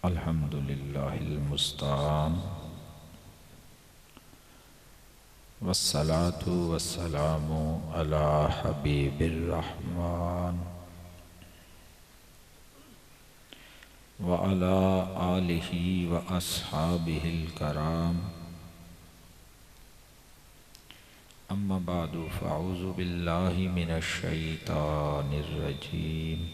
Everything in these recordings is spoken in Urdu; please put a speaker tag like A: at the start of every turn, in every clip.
A: الحمد للہ المستعان والصلاة والسلام علی حبیب الرحمن وعلی آلہ واصحابہ الکرام اما بعد فاعوذ باللہ من الشیطان الرجیم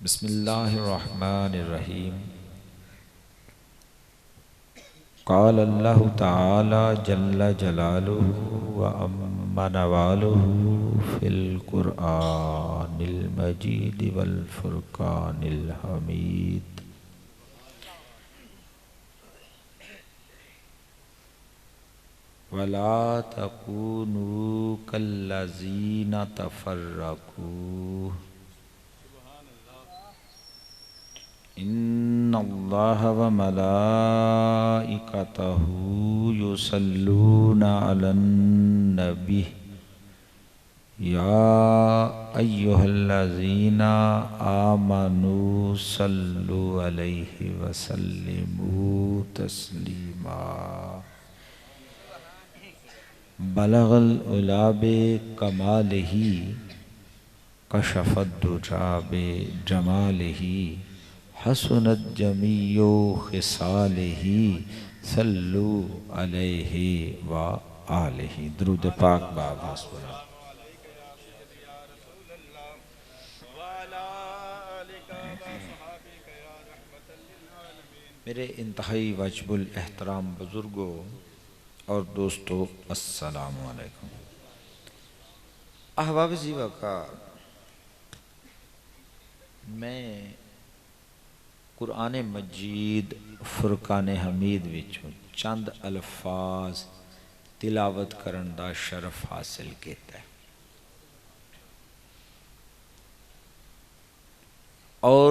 A: بسم اللہ الرحمن الرحیم قال اللہ تعالی جل جلالہ وعم نوالہ فی القرآن المجید والفرقان الحمید ولا تکونوا کالذین تفرقوا ان اللہ وملائکتہ یصلون علی النبی یا ایہا الذین آمنوا صلوا علیہ وسلموا تسلیما بلغ العلا بکمالہ کشف الدجی بجمالہ حسنت جمیع خصالہ صلو علیہ وآلہ درود پاک باب حسبنا میرے انتہائی واجب الاحترام بزرگوں اور دوستو السلام علیکم۔ احباب زیبا کا میں قرآن مجید فرقان حمید وچوں چند الفاظ تلاوت کرن دا شرف حاصل کیتا ہے اور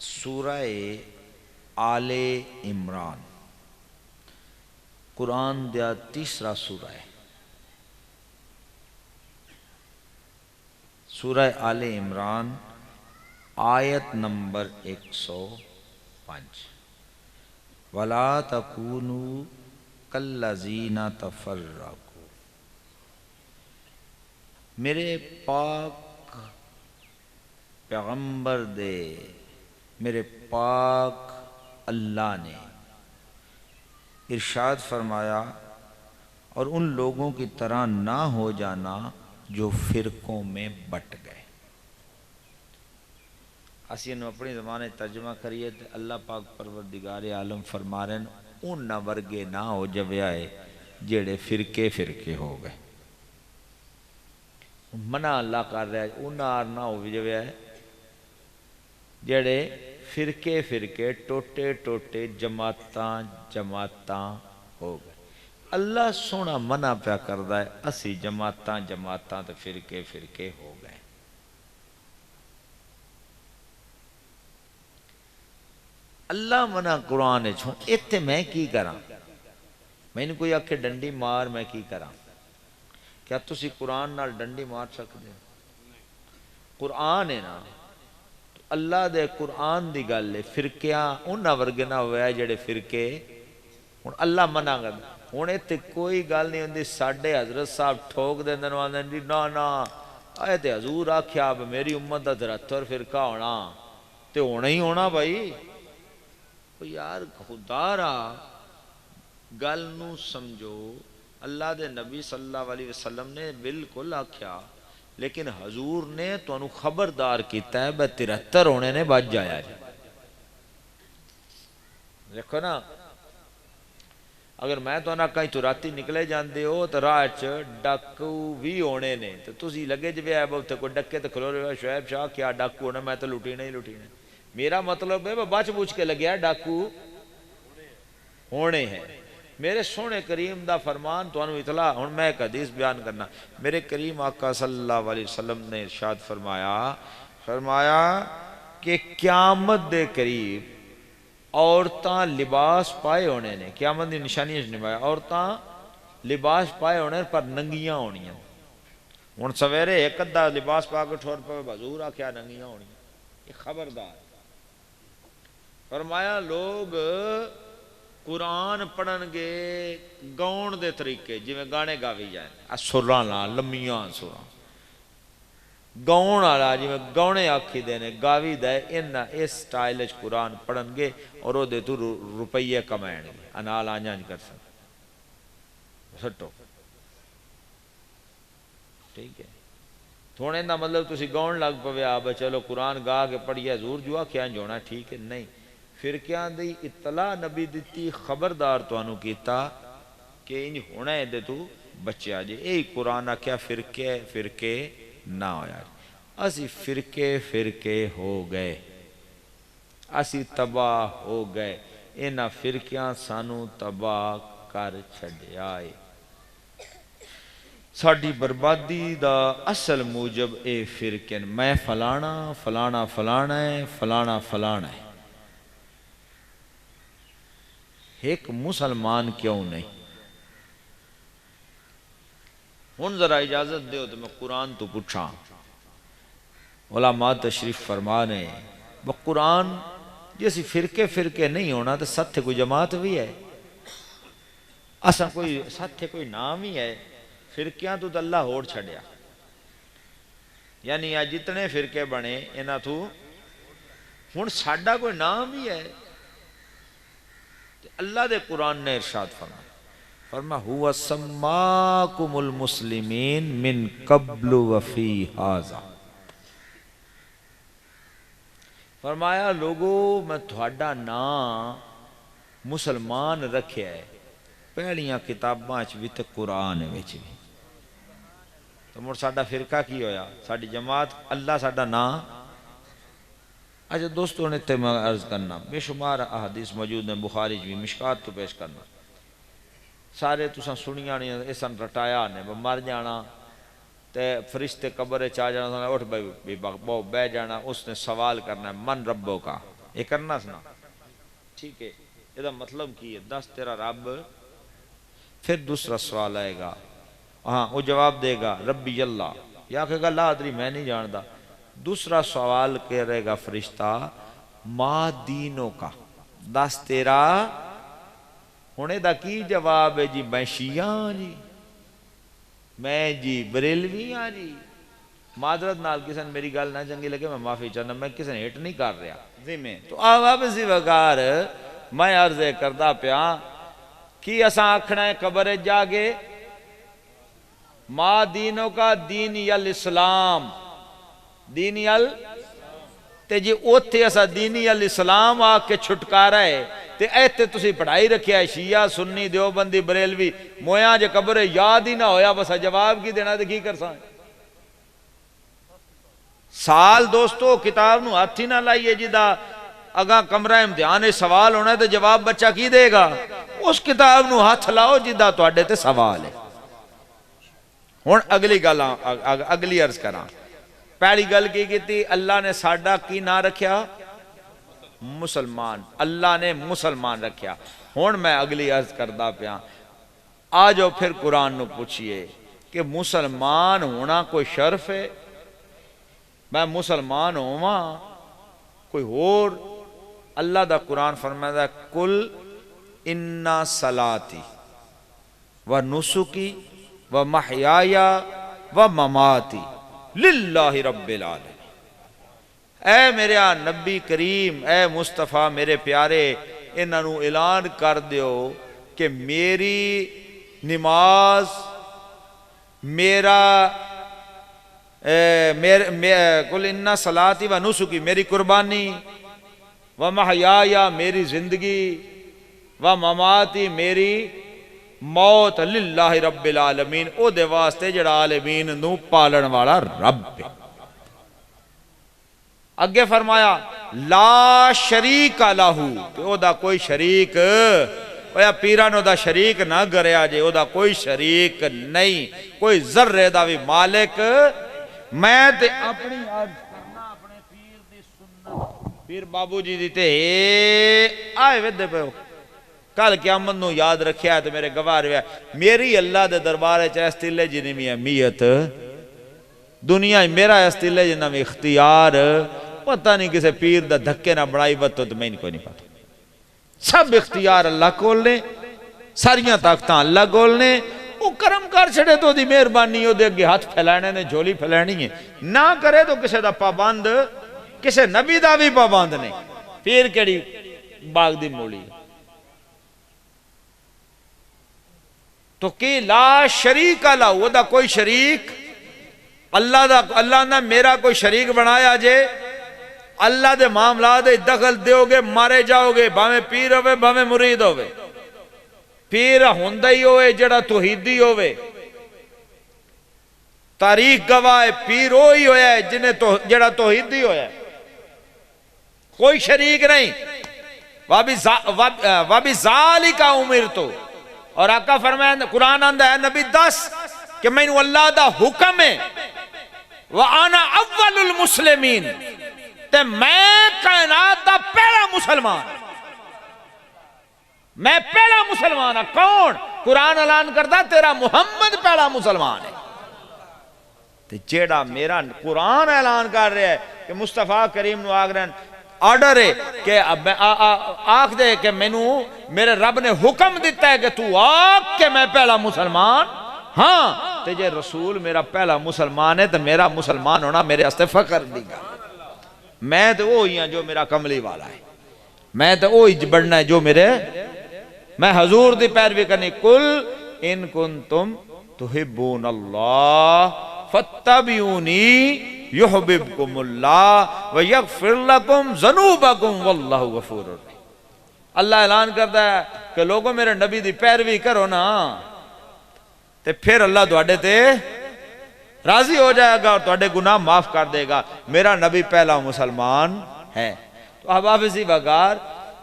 A: سورہ آل عمران قرآن دیا تیسرا سورہ ہے۔ سورہ آل عمران آیت نمبر 105 وَلَا تَكُونُوا كَالَّذِينَ تَفَرَّقُوا۔ میرے پاک پیغمبر دے میرے پاک اللہ نے ارشاد فرمایا اور ان لوگوں کی طرح نہ ہو جانا جو فرقوں میں بٹ گئے۔ اسی انہوں اپنی زمانے ترجمہ کریے تو اللہ پاک پروردگار عالم فرما رہے ہیں ان نہ ورگے نہ ہو جوے آئے جیڑے فرقے ہو گئے۔ منع اللہ کر رہا ہے ان نہ ہو جوے آئے جیڑے فرقے ٹوٹے جماعتاں ہو گئے۔ اللہ سونا منع پیا کردہ ہے اسی جماعتاں تو فرقے ہو گئے۔ اللہ منع قرآن چھو ایتے میں کی کراں؟ میں نے کوئی آکھے ڈنڈی مار میں کی کراں؟ کیا تسی قرآن نال ڈنڈی مار سکتے ہیں؟ قرآن ہے نا اللہ دے قرآن دی گل ہے فرقیاں انہاں ورگے نہ ہوئے جڑے فرقے اللہ منع کر ہوں اتنے کوئی گل نہیں ہوندی ساڈے حضرت صاحب ٹھوک دے دن آندے جی نا اے تے حضور آکھیا اب میری امت دا 73 فرقہ ہونا تے ہونا ہی ہونا بھائی۔ یار خدا را گل نو سمجھو اللہ دے نبی صلی اللہ علیہ وسلم نے بالکل آکھیا لیکن حضور نے تو انہوں خبردار کیتا ہے بے 73 ہونے نے بچ جایا ہے۔ دیکھو نا اگر میں تو نہ کہیں تو راتی نکلے جاندے ہو تو راہ ڈاکو بھی ہونے نے تو تسی لگے جو ہے تے کوئی ڈکے تو کھلو رہے شعیب شاہ کیا ڈاکو ہونا میں تو لٹی نہیں میرا مطلب ہے بچ بوچھ کے لگیا ڈاکو ہونے ہیں۔ میرے سونے کریم دا فرمان تو انہوں اطلاع ہوں میں ایک حدیث بیان کرنا میرے کریم آقا صلی اللہ علیہ وسلم نے ارشاد فرمایا کہ قیامت دے قریب عورتاں لباس پائے ہونے نے قیامت دی نشانی نمایا عورتاں لباس پائے ہونے پر ننگیاں ہونیاں ہوں سویرے ایک ادھا لباس پا کے ٹھور پہ حضور آخیا ننگیاں ہونی، یہ خبردار۔ فرمایا لوگ قرآن پڑھن گے گاؤن دے طریقے، جی گانے گاوی جائیں سراں نال لمیاں سراں، گاؤن والا جی گاؤنے آکھی دینے گاوی دے ان اس سٹائل وچ قرآن پڑھن گے اور وہ دے تو روپیے کمائیں گے، انال آنجاں کر سکتے سٹو، ٹھیک ہے۔ تھوڑے دا مطلب تسی گاؤن لگ پوے آبا چلو قرآن گا کے پڑھیا حضور جو آکھیا جونا ٹھیک ہے، نہیں، فرقیاں دی اطلاع نبی دیتی، خبردار تو انو کیتا کہ انج ہونا ہے دے تو بچے آجے، اے قرآن آکھیا فرقے نہ ہویا، اسی فرقے ہو گئے، اسی تباہ ہو گئے، انہاں فرقیاں سانو تباہ کر چھڑے آئے۔ ساڑی بربادی دا اصل موجب اے فرقین، میں فلانا فلانا فلانا ہے، فلانا فلانا ہے، ایک مسلمان کیوں نہیں؟ ہن ذرا اجازت دیو تو میں قرآن تو پوچھاں، علماء تشریف فرمانے وہ قرآن جیسی فرقے نہیں ہونا تو ساتھ کوئی جماعت بھی ہے، اساں کوئی ساتھ کوئی نام ہی ہے، فرقیاں تو اللہ ہوڑ چھڑیا، یعنی آج جتنے فرقے بنے انہاں تو ہن ساڈا کوئی نام ہی ہے۔ اللہ دے قرآن نے ارشاد فرما ہوا سماکم المسلمین من قبل وفی ھذا، فرمایا لوگو میں تھوڑا نام مسلمان رکھیا ہے پہلیاں کتاباں بھی تے قرآن بھی، تو مڑ ساڈا فرقہ کی ہویا، ساڈی جماعت اللہ ساڈا نام۔ اچھا دوستوں نے تے میں عرض کرنا بے شمار احادیث موجود ہیں، بخاری بھی مشکات تو پیش کرنا، سارے تساں سنیاں نہیں اسن رٹایا نے مر جانا تے فرشتے قبر چاہ جانا، اٹھ بہ جانا، اس نے سوال کرنا ہے من ربوں کا، یہ کرنا سنا ٹھیک ہے، یہ مطلب کی ہے دس تیرا رب، پھر دوسرا سوال آئے گا، ہاں وہ جواب دے گا ربی اللہ، یا کہے گا لا ادری میں نہیں جاندا، دوسرا سوال کرے گا فرشتہ ما دینوں کا، دس تیرا ہونے دا کی جواب ہے جی میں شیعہ ہاں جی، میں جی بریلوی ہاں جی، معذرت نال کسی نے میری گل نہ چنگی لگے میں معافی چاہنا، میں کسی نے ہٹ نہیں کر رہا ذمہ تو آواب سی وقار میں عرض کردہ پیا کی اساں آکھنا ہے قبر جاگے ما دینوں کا دینی الاسلام، دینی تے جی اوتھے اسا دینی الاسلام آکے چھٹکارا ہے تے ایتے تسی پڑھائی رکھیا ہے شیعہ سنی دیوبندی بریلوی مویاں جے قبر یاد ہی نہ ہویا بسا جواب کی دینا تے کی کر سائیں سال دوستو کتاب نو ہاتھ ہی نہ لائیے جدا اگاں کمرہ امتحان سوال ہونا ہے تے جواب بچہ کی دے گا، اس کتاب نو ہاتھ لاؤ جدا تو اڈے تے سوال ہے۔ ہون اگلی عرض کران پہلی گل کی تھی اللہ نے ساڈا کی نہ رکھیا مسلمان، اللہ نے مسلمان رکھیا، ہون میں اگلی عرض کردہ پیا آجو پھر قرآن نو پوچھئے کہ مسلمان ہونا کوئی شرف ہے، میں مسلمان ہوا کوئی اور، اللہ دا قرآن فرمائے دا کل انا صلاتی و نسکی و محیایا و مماتی للہ رب العالمین، اے میرے نبی کریم اے مصطفیٰ میرے پیارے انہوں اعلان کر دیو کہ میری نماز میرا کل انا صلاتی و نسکی میری قربانی و محیایا میری زندگی و مماتی میری موت للہ رب العالمین، او دے واسطے جڑا عالمین نو پالن والا رب ہے۔ اگے فرمایا لا شریک لہو کہ او دا کوئی شریک یا پیرانو دا شریک نہ گریا جے، او دا کوئی شریک نہیں، کوئی ذرے دا بھی مالک میں تے اپنی عرض کرنا اپنے پیر دی سنت پیر بابو جی دیتے آئے ودے پہ ہو کل قیامت نو یاد رکھیا ہے تو میرے گواہ رہے میری اللہ دے دربارے چاہے ستلے جنی میں امیت دنیا ہی میرا استیلے جنہ میں اختیار پتہ نہیں کسے پیر دا دھکے نہ بڑائی بتو تو میں نہیں کوئی نہیں پتا سب اختیار اللہ کول نے ساریاں طاقتاں اللہ کول نے وہ کرم کر چھڑے تو دی مہربانی ہو دے اگے ہاتھ پھیلانے نے جھولی پھیلانی ہے نہ کرے تو کسے دا پابند کسے نبی دا بھی پابند نہیں پیر کیڑی باغ دی مولی تو کی لا شریک اللہ وہ دا کوئی شریک اللہ نے میرا کوئی شریک بنایا جے اللہ دے معاملات دے دخل دیو گے مارے جاؤ گے بھاویں پیر ہوئے بھاویں مرید ہوئے پیر ہوندہ ہی ہوئے جڑا توحیدی ہوئے تاریخ گواہ پیر ہوئی ہویا ہے جڑا توحیدی ہویا ہے کوئی شریک نہیں وَبِ ذَالِكَ أُمِرْتُ اور آقا فرمائے قرآن آندہ ہے نبی دس کہ میں اللہ دا حکم ہے وَأَنَا أَوَّلُ الْمُسْلِمِينَ تے میں کائنات دا پہلا مسلمان میں پہلا مسلمان ہوں کون قرآن اعلان کرتا تیرا محمد پہلا مسلمان ہے تے جیڑا میرا قرآن اعلان کر رہا ہے کہ مصطفیٰ کریم نو آگرن آرڈر ہے کہ آکھ دے کہ میرے رب نے حکم دیتا ہے کہ تو آکھ کہ میں پہلا مسلمان ہاں تے جے رسول میرا پہلا مسلمان ہے تو میرا مسلمان ہونا میرے استے فخر دی گا میں تو وہی ہوں جو میرا کملی والا ہے میں تو وہی بڑھنا ہے جو میرے میں حضور دی پیروی کرنی کل ان کنتم تحبون اللہ فاتبعونی یحببکم اللہ ویغفر لکم ذنوبکم واللہ غفور الرحیم اللہ اعلان کرتا ہے کہ لوگوں میرے نبی دی پیروی کرو نا تے پھر اللہ دوڑے تے راضی ہو جائے گا اور توڑے گناہ معاف کر دے گا میرا نبی پہلا مسلمان ہے تو احباب اسی وقار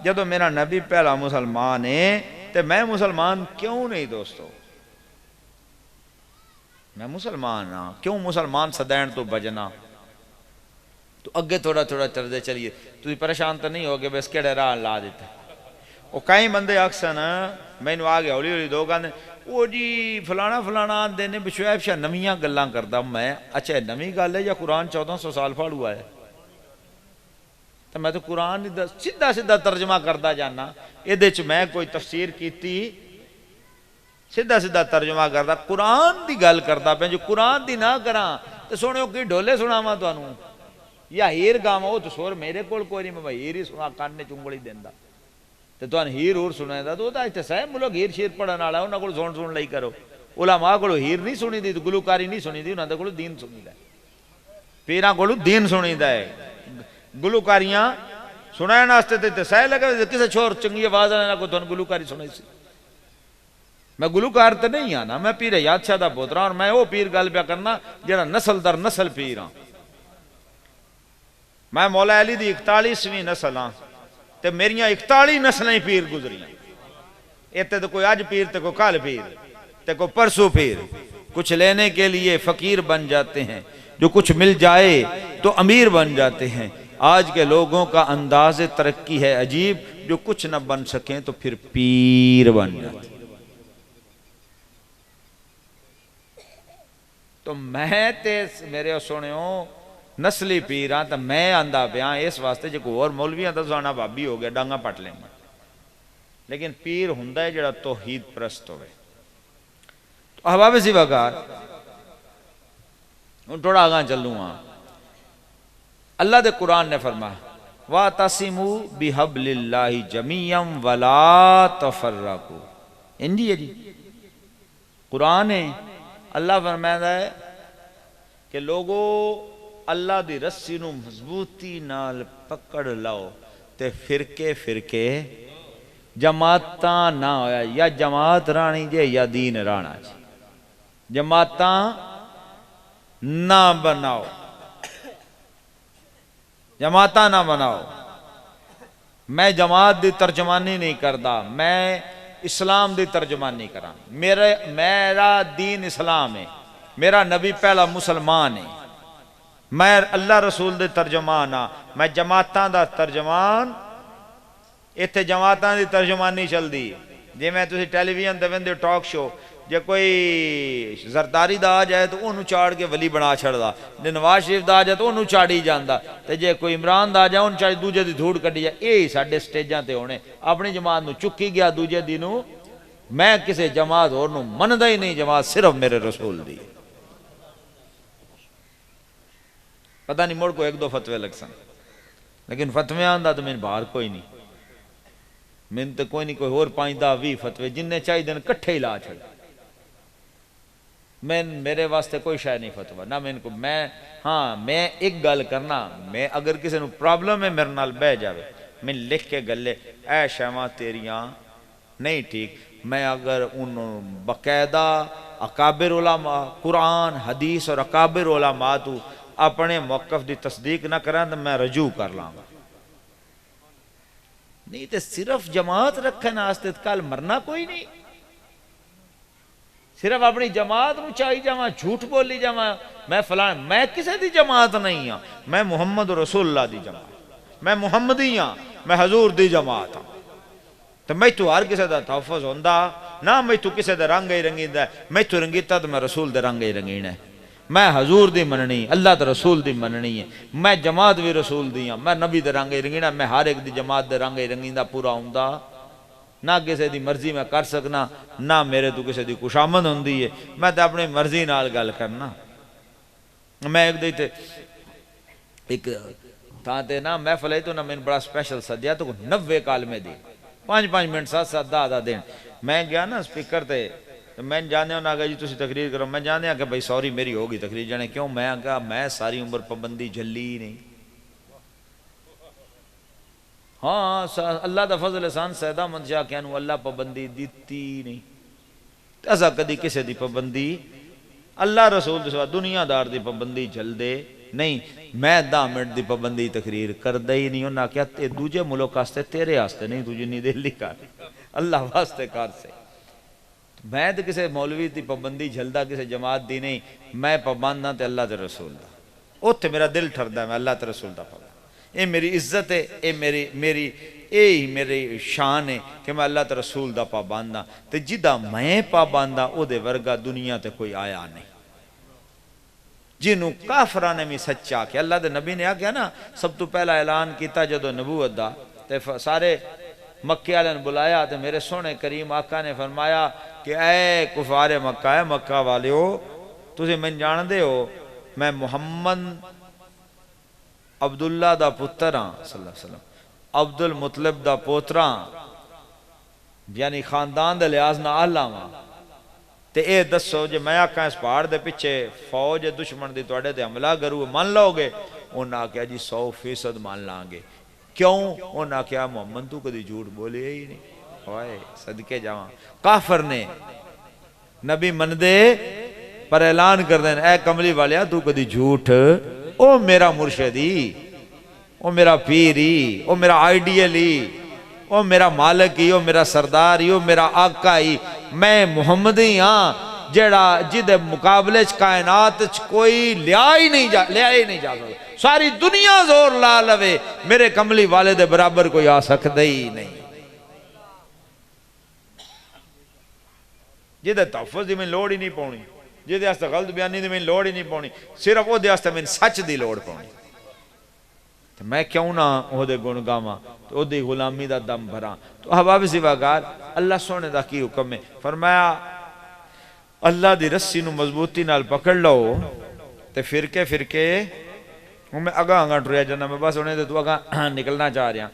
A: جدو میرا نبی پہلا مسلمان ہے تو میں مسلمان کیوں نہیں دوستو میں مسلمان ہاں کیوں مسلمان صدین تو بجنا تو اگے تھوڑا تھوڑا چردے چلیے تو پریشان تو نہیں ہوگے بس کیڑے راہ لا دیتا وہ کئی بندے اکثر میں نے آگے ہولی ہولی دو گانے وہ جی فلانا فلانا دینے بشویب شاہ نمیاں گلاں کردہ میں اچھا نمی گل ہے یا قرآن 1400 سال پڑھ ہوا ہے تو میں تو قرآن سیدھا سیدھا ترجمہ کردہ جانا یہ چ میں کوئی تفسیر کیتی سیدھا سیدھا ترجمہ کردہ قرآن دی گل کردہ پہ جو قرآن دی نہ کراں تو سونے ہو کی ڈھولے سنا ماں تو انہوں یا ہیر گاما ہو تو سور میرے کول کوئی نہیں میں ہیر ہی سنا کاننے چنگڑی دیندہ تو ان ہیر اور سنائے دا تو ہوتا ہے صاحب ملوگ ہیر شیر پڑھنا آڑا انہاں کو سن لئی کرو علماء کو ہیر نہیں سنی دی تو گلوکاری نہیں سنی دی انہاں کو دین سنی دا پیران کو دین سنی دا ہے گلوکاریاں سنائے ناستے تے صاحب لگے کسے چھوڑ چنگی آواز آنے کو تو ان گلوکاری سنائی سی میں گلوکار تے نہیں آنا میں پیر یاد شاہ دا پوترا اور میں وہ پیر گل پہ کرنا جڑا نسل در نسل پیراں میں مولا علی دی 41ویں نسل ہاں تے میریاں 41 نسلیں پیر گزری ایتے تو کوئی آج پیر تے کوئی کال پیر تے کوئی پرسو پیر کچھ لینے کے لیے فقیر بن جاتے ہیں جو کچھ مل جائے تو امیر بن جاتے ہیں آج کے لوگوں کا انداز ترقی ہے عجیب جو کچھ نہ بن سکیں تو پھر پیر بن جاتے ہیں تو میں تے میرے سونے ہوں نسلی پیران تو میں آندہ بیان اس واسطے جو کوئی اور مولویاں تو زانا بابی ہو گیا ڈانگا پٹ لیں گا لیکن پیر ہوندہ ہے جڑا توحید پرست ہوئے تو احباب اسی وقار ان تھوڑا آگاں چلوں ہاں اللہ دے قرآن نے فرمایا وَاتَصِمُوا بِحَبْلِ اللَّهِ جَمِيعًا وَلَا تَفَرَّقُوا انجی ہے جی قرآن ہے اللہ فرمایا ہے کہ لوگو اللہ دی رسی نو مضبوطی نال پکڑ لاؤ تے فرقے جماعتاں نہ ہویا یا جماعت رانی جے یا دین رانا جے جماعتاں نہ بناؤ جماعتاں نہ بناؤ میں جماعت دی ترجمانی نہیں کردا میں اسلام دی ترجمانی کراں میرا دین اسلام ہے میرا نبی پہلا مسلمان ہے میں اللہ رسول دے ترجمان ہاں میں جماعتاں دا ترجمان ایتھے جماعتاں دی ترجمانی چل دی جے میں تسی ٹیلی ویژن تے ویندے ٹاک شو جے کوئی زرداری دا آ جائے تو انہوں چاڑ کے ولی بنا چھڑ دا، جے نواز شریف دا آ جائے تو انہوں چاڑی جاندہ، تے جے کوئی عمران دا آ جائے انہوں چاڑی دوجہ دی دھوڑ کٹی جائے. یہی ساڑھے سٹیجاں تے ہونے. اپنی جماعت نو چکی گیا دوجہ دی نو، میں کسے جماعت اور نو مندہ ہی نہیں، جماعت صرف میرے رسول دی. پتہ نہیں مڑ کو ایک دو فتوے لگ سن، لیکن فتوے آندہ تو میں باہر کوئی نہیں. میں تو کوئی نہیں، کوئی اور 5-10-20 فتوے جننے چاہی دن کٹھے ہی لا چھڑ. میرے واسطے کوئی شاید نہیں فتوہ نہ میں ان کو. میں ایک گل کرنا، میں اگر کسی نو پرابلم ہے میرے نال بہ جاوے، میں لکھ کے گلے اے شیواں تیریاں نہیں ٹھیک. میں اگر ان باقاعدہ اکابر علماء قرآن حدیث اور اکابر علماء تو اپنے موقف دی تصدیق نہ کریں تو میں رجوع کر لاں گا. نہیں تے صرف جماعت رکھنا آستے کل مرنا کوئی نہیں. صرف اپنی جماعت نو چاہی جاواں، جھوٹ بولی جاواں میں فلان. میں کسے دی جماعت نہیں ہاں، میں محمد رسول اللہ دی جماعت، میں محمدی ہاں، میں حضور دی جماعت ہاں. تو میں تو ہر کسے دا تحفظ ہوندہ نہ، میں تو کسے دا رنگ ہی رنگین دا. میں تو رنگیتا تو میں رسول دے رنگ ہی رنگین ہے. میں حضور دی مننی، اللہ دے رسول دی مننی ہے. میں جماعت بھی رسول دی ہاں، میں نبی دے رنگ ہی رنگین ہے. میں ہر ایک دی جماعت دے رنگ ہی رنگین دا پورا ہوندہ نہ کسی دی مرضی میں کر سکنا، نہ میرے تو کسی دی خوشامد ہوندی ہے. میں تو اپنی مرضی نال گل کرنا. میں ایک دیتے ایک تھا تے نا محفل ہے تو نا میں نے بڑا سپیشل سدیا تو 90 کالمے دی 5-5 منٹ 7-7 10 دن. میں گیا نا سپیکر تے میں جانے ہوں آگا جی تسی تقریر کرو. میں جانے ہوں کہ بھائی سوری میری ہوگی تقریر جانے. کیوں؟ میں کہا میں ساری عمر پابندی جھلی ہی نہیں. ہاں اللہ دا فضل احسان سیدہ مند شاہ کہنو اللہ پابندی دیتی نہیں. ایسا کدی کسے دی پابندی اللہ رسول دے سوا دنیا دار دی پابندی جھل دے نہیں. میں 10 منٹ دی پابندی تقریر کر دے ہی نہیں. انہاں کیا دوجے ملک آستے تیرے آستے نہیں، تو جنی دلی کر اللہ واسطے کر سے. میں تو کسے مولوی دی پابندی جھلدا کسے جماعت دی نہیں. میں پابند ہاں تے اللہ تے رسول دا. اوتھے میرا دل ٹھردا ہے میں اللہ تے رسول دا پابند. اے میری عزت ہے، اے میری شان ہے کہ میں اللہ تے رسول دا پابند ہاں. تے جدہ میں پابند ہاں او دے ورگا دنیا تے کوئی آیا نہیں. جنہوں کافران میں سچا کہ اللہ دے نبی نے آگیا نا سب تو پہلا اعلان کیتا جدو نبوت دا تے سارے مکہ والے نے بلایا تے میرے سونے کریم آقا نے فرمایا کہ اے کفار مکہ ہے مکہ والے ہو تُسے میں جان دے ہو میں محمد عبداللہ دا پتراں صلی اللہ علیہ وسلم عبد المطلب دا پوتراں یعنی خاندان دے لحاظ نہ آلہ ماں تے اے دسو جے میں آکھاں اس پہاڑ دے پچھے فوج دشمن دی توڑے تے حملہ کرو مان لو گے. انہاں کہا جی 100% مان لانگے. کیوں؟ انہاں کہا محمد تو کدی جھوٹ بولے ہی نہیں. ہوئے صدقے جاواں کافر نے نبی من دے پر اعلان کر دیں اے کملی والیا تو کدی جھوٹ. او میرا مرشدی، او میرا پیری، او میرا آئیڈیلی، او میرا مالک ہی، او میرا سردار ہی، او میرا آقا ہی. میں محمد ہی ہاں جیڑا جد مقابلے کائنات کوئی لیا ہی نہیں جا سکتا. ساری دنیا زور لا لوے میرے کملی والے دے برابر کوئی آ سکتا ہی نہیں. جد تحفظ دی میں لوڑ ہی نہیں پاؤنی، جد آستا غلط بیانی دی میں لوڑ ہی نہیں پاؤنی، صرف وہ دے آستا میں سچ دی لوڑ پاؤنی. تو میں کیوں نہ وہ دے گن گاما تو وہ دے غلامی دا دم بھرا. تو احباب زیباگار اللہ سونے دا کی حکم ہے فرمایا اللہ دی رسی نو مضبوطی نال پکڑ لو تے فرقے میں اگاں ٹریا جانا. میں بس انہیں تو اگاں نکلنا چاہ رہا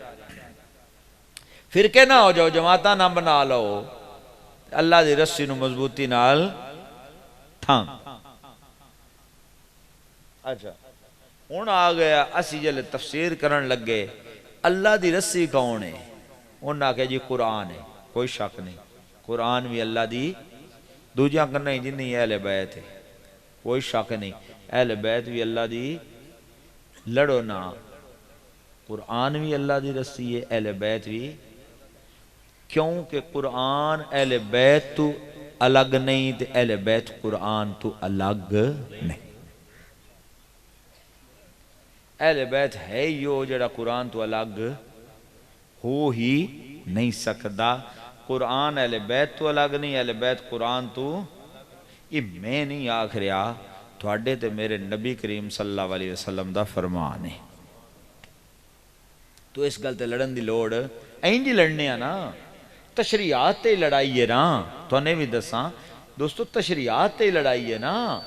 A: فرقے نہ ہو جاؤ جماعتاں نہ بنا لو اللہ دی رسی نو مضبوطی نال تھان. اچھا ہون آ گیا اسی جلے تفسیر کرن لگے اللہ دی رسی کون ہے؟ انہاں کہا جی قرآن ہے. کوئی شک نہیں قرآن بھی اللہ دی دوجہ کرنا ہی جنہی اہل بیت ہے. کوئی شک نہیں اہل بیت بھی اللہ دی لڑو نا. قرآن بھی اللہ دی رسی ہے اہل بیت بھی. کیونکہ قرآن اہل بیت تو الگ نہیں تے اہل بیت قرآن تو الگ نہیں. اہل بیت ہے یو جڑا قرآن تو الگ ہو ہی نہیں سکتا. قرآن اہل بیت تو الگ نہیں، اہل بیت قرآن تو یہ میں نہیں آکھ رہا، تھوڑے تے میرے نبی کریم صلی اللہ علیہ وسلم دا فرمان ہے۔ تو اس گل تے لڑن دی لوڑ این جی لڑنے نا، تشریعات تے لڑائی ہے نا، تو نے بھی دساں دوستو تشریعات تے لڑائی ہے نا،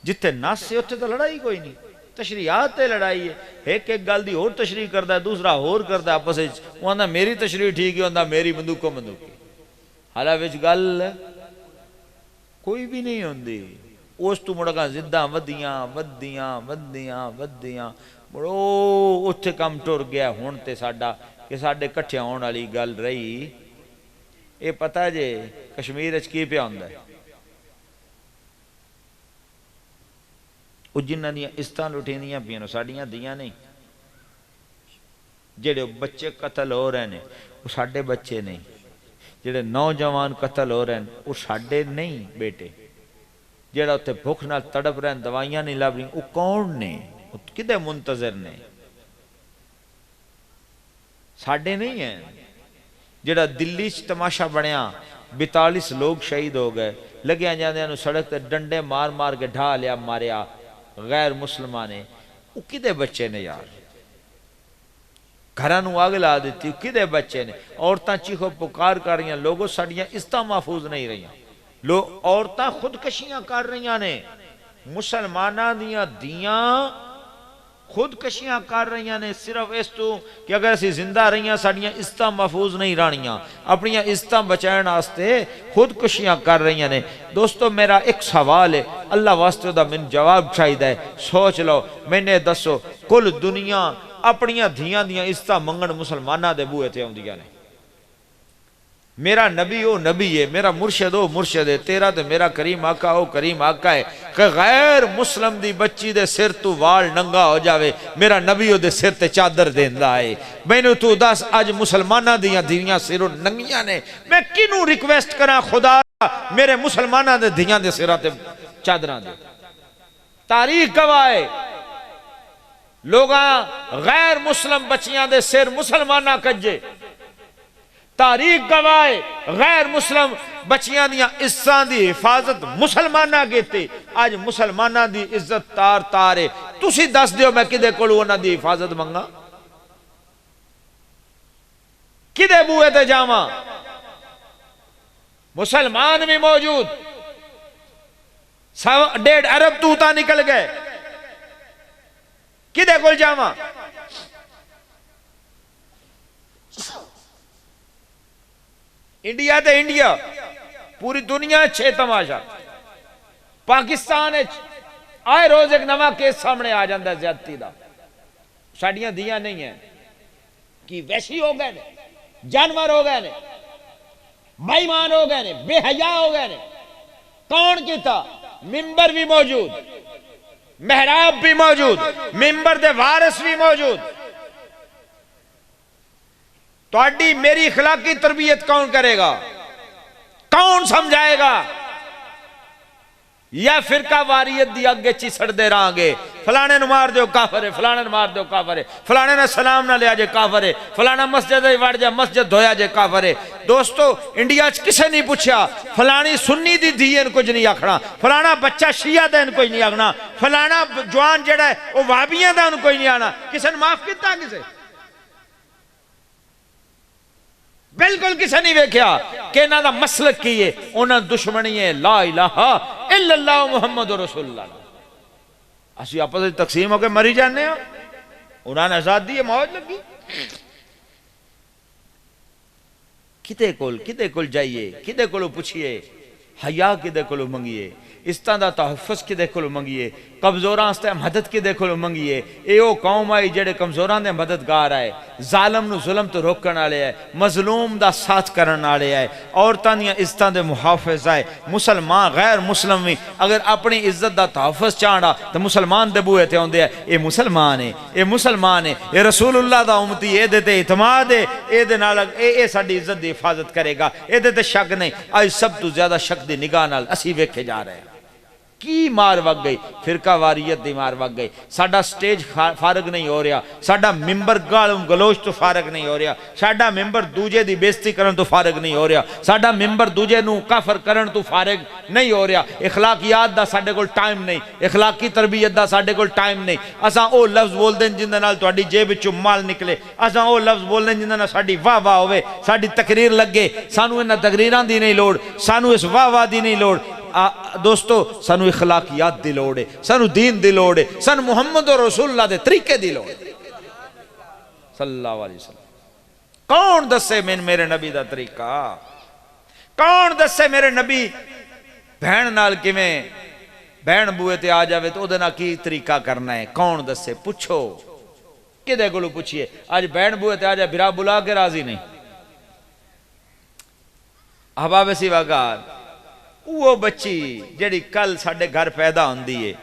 A: جتے ناس سے اتھے تو لڑائی کوئی نہیں، تشریعات تے لڑائی ہے، ایک گل دی اور تشریح کردا ہے، دوسرا اور کردا ہے، آپس وچ وہ آندا میری تشریح ٹھیک ہے، آندا میری بندوقوں بندوقی، حالہ وچ گل کوئی بھی نہیں ہوندی۔ اس تو مڑا زدہ ودیاں مڑو اتھے کم ٹر گیا، ہون تے ساڈا کہ ساڈے کٹھے ہون والی گل رہی۔ اے پتہ جے کشمیر وچ کی پیا ہوندا ہے، او جنہاں دیاں عزتاں لٹھیندیاں پیاں ساڈیاں دیاں نہیں، جڑے بچے قتل ہو رہے ہیں وہ ساڈے بچے نہیں، جڑے نوجوان قتل ہو رہے ہیں وہ ساڈے نہیں بیٹے، جڑا اتنے بھوک نال تڑپ رہے ہیں دوائیاں نہیں لب رہی وہ کون نے، کدے منتظر نے، ساڈے نہیں ہیں۔ جڑا دلی چ تماشا بنیا 42 لوگ شہید ہو گئے، لگیا جاندے نو سڑک تے ڈنڈے مار مار کے ڈھا لیا ماریا غیر مسلمانے، وہ کدے بچے نے یار، گھرانو آگ لا دیتی کدے بچے نے، عورتاں چیخو پکار کر رہی ہیں، لوگوں ساڑیاں عزتاں محفوظ نہیں رہی ہیں، عورتاں خودکشیاں کر رہی ہیں، مسلمانہ دیاں خودکشیاں کر رہی ہیں، صرف اس تو کہ اگر اسی زندہ رہی ہیں ساڑیاں عزتاں محفوظ نہیں رہنیاں، اپنی عزتاں بچائن آستے خودکشیاں کر رہی ہیں۔ دوستو میرا ایک سوال ہے، اللہ واسطے دا من جواب چاہیے ہے، سوچ لو، میں نے دسو کل دنیا اپنیاں دھیاں دیاں عزتاں منگن مسلمانہ دے بوئے تھے ہوندیاں نے، میرا نبی او نبی ہے، میرا مرشد او مرشد ہے، تیرا تے میرا کریم آقا او کریم آقا ہے، کہ غیر مسلم دی بچی دے سر تو وال ننگا ہو جاوے، میرا نبی او دے سر تے چادر دیندہ ہے۔ میں نے تو دس آج مسلمانہ دیاں دیاں سروں ننگیاں نے، میں کنوں ریکویسٹ کرا خدا میرے مسلمانہ دے دیاں دے سرہ تے چادران دے۔ تاریخ گواہ ہے لوگاں غیر مسلم بچیاں دے سر مسلمانہ کجے، تاریخ گواہ غیر مسلم بچیاں دیاں عزتاں دی حفاظت مسلمانہ گیتے، آج مسلمانہ دی عزت تار تارے، تسی دس دیو میں کدے کولو انہاں دی حفاظت منگا، کدے بوئے تے جاواں، مسلمان بھی موجود، 1.5 ارب توتا نکل گئے، کدے کول جاواں، انڈیا تے انڈیا پوری دنیا چھے تماشا، پاکستان آئے روز ایک نواں کیس سامنے آ جاندہ ہے زیادتی دا، ساڑیاں دیاں نہیں ہیں کہ ویشی ہو گئے نے، جانور ہو گئے نے، بائیمان ہو گئے نے، بے حیا ہو گئے نے، کون کی تھا، ممبر بھی موجود، محراب بھی موجود، ممبر دے وارث بھی موجود، تو اڈی میری اخلاقی تربیت کون کرے گا، کون سمجھائے گا، یا فرقہ واریت دی آگے چیسڑ دے رہاں گے، فلانے نو مار دیو کافر ہے، فلانے نو مار دیو کافر ہے، فلانے نے سلام نہ لیا جے کافر ہے، فلانا مسجد ہے وڑ جا مسجد دھویا جے کافر ہے۔ دوستو انڈیا کسے نہیں پوچھا فلانی سنی دی دین کچھ نہیں آکھنا، فلانا بچہ شیعہ دین کوئی نہیں آکھنا، فلانا جوان جڑا ہے وہ وابیاں دین کوئی نہیں آنا، کسے نے معاف کیتا کسے، بالکل کسے نہیں ویکھیا کہ انہاں دا مسلک کی ہے، انہاں دشمنی ہے لا الہ الا اللہ محمد رسول اللہ، اسی آپس سے تقسیم ہو کے مری جانے ہیں، انہاں نے آزادی ہے موج لگی، کدے کول جائیے، کدے کولو پوچھئے، حیا کدے کولو منگیے، استان دا تحفظ کدے کولو منگیے، کمزوراں استے مدد کدے کولو منگیے، اے او قوم آئی جڑے کمزوراں دے مددگار آئے، ظالم نو ظلم تو روکن آلے آئے، مظلوم دا ساتھ کرن آلے آئے، عورتاں دیاں عزتاں دے محافظ آئے، مسلمان غیر مسلم بھی اگر اپنی عزت دا تحفظ چاہنا تو مسلمان دے بوئے تے ہوندے ہیں، اے مسلمان ہے، اے مسلمان ہے، اے رسول اللہ دا امتی، اے دے تے اعتماد ہے، اے دے نالک اے ساڑی عزت دی حفاظت کرے گا، اے دے تے شک نہیں، آج سب تو زیادہ شک دی نگاہ نال اسی ویکھے جا رہے ہیں۔ کی مار وگ گئی؟ فرقہ واریت دی مار وگ گئی. ساڈا سٹیج فارغ نہیں ہو رہا، ساڈا ممبر گالم گلوچ تو فارغ نہیں ہو رہا، ساڈا ممبر دوجے دی بےزتی کرن تو فارغ نہیں ہو رہا، ساڈا ممبر دوجے نو کافر کرن تو فارغ نہیں ہو رہا. اخلاقیات دا ساڈے کول ٹائم نہیں، اخلاقی تربیت دا ساڈے کول ٹائم نہیں. اساں او لفظ بول دیں جن دے نال تہاڈی جیب وچوں مال نکلے، اساں او لفظ بول دیں جن دے نال ساڈی واہ واہ ہوے، ساڈی تقریر لگے. سانو انہاں تقریراں دی نہیں لوڑ، سانو اس واہ واہ دی نہیں لوڑ. دوستو سانو اخلاقیات دی لوڑ ہے، سانو دین دی لوڑ ہے، سانو محمد رسول اللہ دے طریقے دی لوڑ ہے صلی اللہ علیہ وسلم. کون دسے میرے نبی دا طریقہ؟ کون دسے میرے نبی بہن نال کیویں بہن بوئے تے آ جاوے تو اودے نال کی طریقہ کرنا ہے؟ کون دسے؟ پوچھو کدے کولوں پوچھیے. اج بہن بوئے تے آ جائے بھرا بلا کے راضی نہیں. احباب سی واگار وہ بچی جڑی کل ساڈے گھر پیدا ہوندی ہے،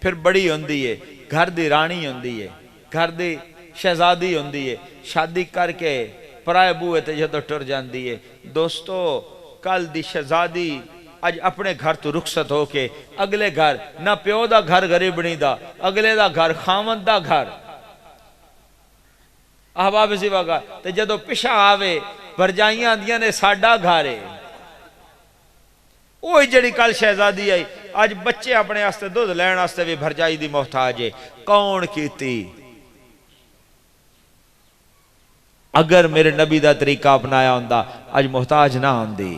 A: پھر بڑی ہوندی ہے، گھر دی رانی ہوندی ہے، گھر دی شہزادی ہوندی ہے، شادی کر کے پرائے بوئے تے جدوں ٹر جاندی ہے. دوستو کل دی شہزادی اج اپنے گھر تو رخصت ہو کے اگلے گھر، نہ پیو دا گھر غریبنی دا، اگلے دا گھر خاوند دا گھر. احباب سی واگار تے جدوں پچھا آوے بھرجائیاں دیاں نے ساڈا گھر ہے. وہی جڑی کل شہزادی آئی آج بچے اپنے واسطے دودھ لین واسطے بھی بھرجائی دی محتاج ہے. کون کیتی؟ اگر میرے نبی دا طریقہ اپنایا ہوندا آج محتاج نہ ہوندی.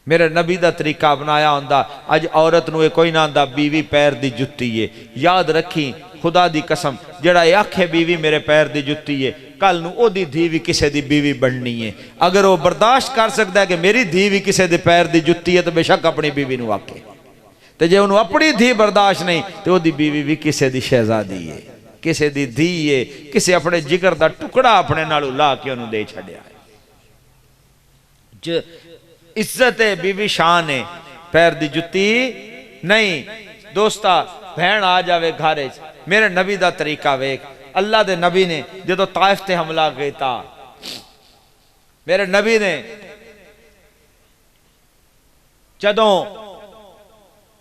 A: میرے نبی دا طریقہ اپنایا ہوندا آج عورت نو کوئی نہ ہوندا بیوی پیر دی جتی ہے. یاد رکھی خدا دی قسم جڑا یہ آکھے بیوی میرے پیر دی جتی ہے، کل نو او دی دھی بھی کسے دی بیوی بننی ہے. اگر وہ برداشت کر سکتا ہے کہ میری دھی بھی کسے دی پیر دی جتی ہے تو بے شک اپنی بیوی نو آکے. تو جے انہوں اپنی دھی برداشت نہیں تو وہ دی بیوی بھی کسے دی شہزادی ہے، کسے دی دھی ہے، کسے اپنے جگر دا ٹکڑا اپنے نالو لا کے انہوں دے چھڑیا ہے. جو عزت ہے بیوی شان ہے، پیر دی جتی نہیں. دوستا بہن آ جاوے گھارے میرے نبی دا طریقہ ویک. اللہ دے نبی نے جدو طائف تے حملہ کیتا، میرے نبی نے جدو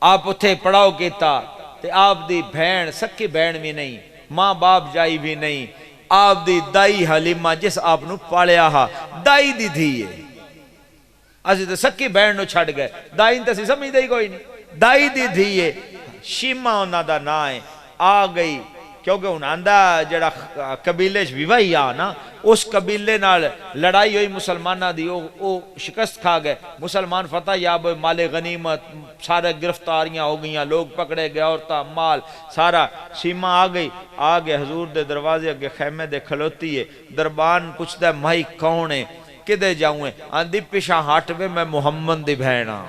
A: آپ اتھے پڑاؤ کیتا تے آپ دی بہن سکی بہن بھی نہیں، ماں باپ جائی بھی نہیں، آپ دی دائی حلیمہ جس آپ نو پالیا ہا دائی دی دھی ہے. اسی تے سکی بہن نو چھڑ گئے، دائی تے سی سمجھ دائی کوئی نہیں، دائی دی دھی ہے. شیمہ انہاں دا نا ہے. آ گئی کیونکہ انہاں دا جڑا قبیلے ویوائی آ نا، اس قبیلے نال لڑائی ہوئی مسلمانہ دی، او شکست کھا گئے. مسلمان فتح یاب ہوئے، مال غنیمت سارے گرفتاریاں ہو گئیاں، لوگ پکڑے گئے، عورتاں مال سارا. شیمہ آ گئی، آگے حضور دے دروازے اگے خیمے دے کھلوتی ہے. دربان پوچھتا ہے مائی کون ہے، کدے جاؤں ہے؟ آندھی پیشاں ہٹ وے میں محمد دی بہن ہاں.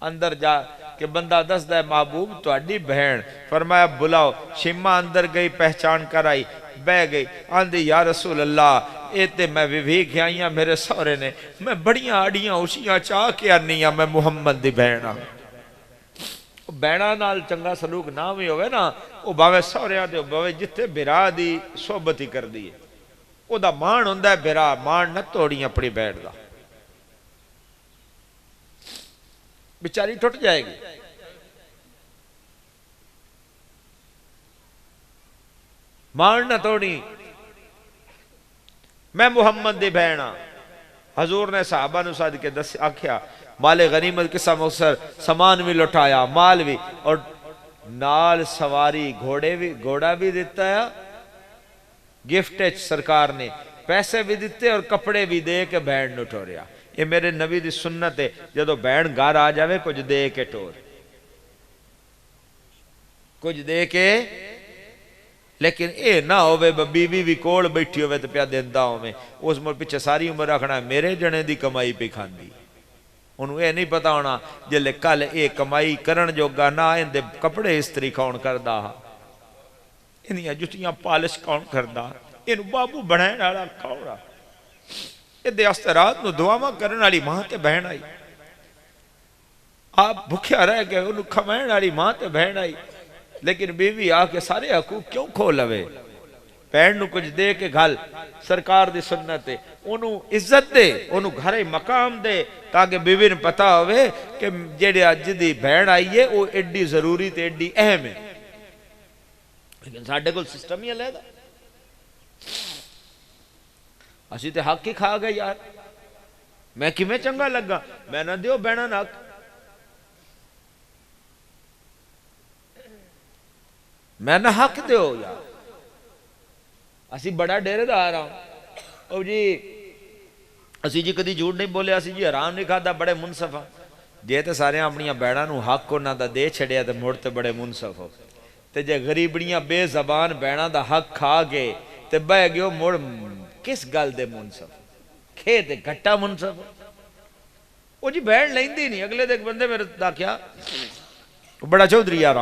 A: اندر جا کہ بندہ دس دے محبوب تو اڈی بہن. فرمایا بلاؤ. شیمہ اندر گئی، پہچان کر آئی، بہ گئی. آندھی یا رسول اللہ ایتے میں ویویک آئیاں میرے سورے نے، میں بڑیاں اڈیاں اُسیاں چاہ کے آنیاں میں محمد دی بہن ہاں. بہناں نال چنگا سلوک نہ بھی ہوئے نا، وہ باوے سوریاں دے باوے جتے برا دی صحبت ہی کر دی ہے. او دا مان ہوندہ ہے برا، مان نہ توڑی اپنی بہن دا، بیچاری ٹوٹ جائے گی. مان نہ توڑی، میں محمد دی بہن ہاں. حضور نے صحابہ نو ساتھ کے دس آکھیا مال غنیمت قصہ مختصر، سامان بھی لٹایا، مال بھی، اور نال سواری گھوڑا بھی دیتا ہے. گفٹ سرکار نے پیسے بھی دیتے اور کپڑے بھی دے کے بہن نو ٹوریا. یہ میرے نبی دی سنت ہے، جدو بہن گھر آ جاوے کچھ دے کے ٹور، کچھ دے کے. لیکن اے نہ ہوئے بیوی بھی کوڑ بیٹھی ہوئے تو پیا دیندہ ہوئے، اس مر پیچھے ساری عمر رکھنا ہے میرے جنے دی کمائی پہ کھاندی. انہوں اے نہیں پتا ہونا جلے کل اے کمائی کرن جو گانا ان دے کپڑے استری کون کردہ، انہی جتیاں پالش کون کردہ، انہوں بابو بڑھائن آڑا کون رہا. یہ دے استرات نو دعاواں کرن آڑی ماں تے بہن آئی. آپ بھکیا رہ گئے، انہوں کھمائن آڑی ماں تے بہن آئی. لیکن بیوی آ کے سارے حقوق کیوں کھو لوے؟ بھن نو کچھ دے کے گھل سرکار دی سنت ہے انہوں عزت دے انہوں گھر مقام دے تاکہ بیوی نے پتا ہوئے کہ جیڑے اج دی بھن آئی ہے وہ ایڈی ضروری تے ایڈی اہم ہے لیکن ساڈے کول سسٹم ہی علیحدہ اسی تے حق ہی کھا گئے یار میں کیویں چنگا لگا میں نہ دیو بہنا نہ حق میں نہ حق دیو یار اسی بڑا ڈیرے دار ہوں او جی اسی جی کدی جھوٹ نہیں بولے اسی جی حرام نہیں کھادا بڑے منصف ہاں جے تے سارے اپنی بہناں نو حق انہاں دا دے چھڑیا تے مڑ تے بڑے منصف ہو تے جے غریبڑیاں بے زبان بہناں دا حق کھا گئے تے بہ گیو مڑ کس گل دے منصف کھے تے گھٹا منصف او جی بہن لیندی نہیں اگلے دے بندے میرے دا کیا بڑا چودھری یار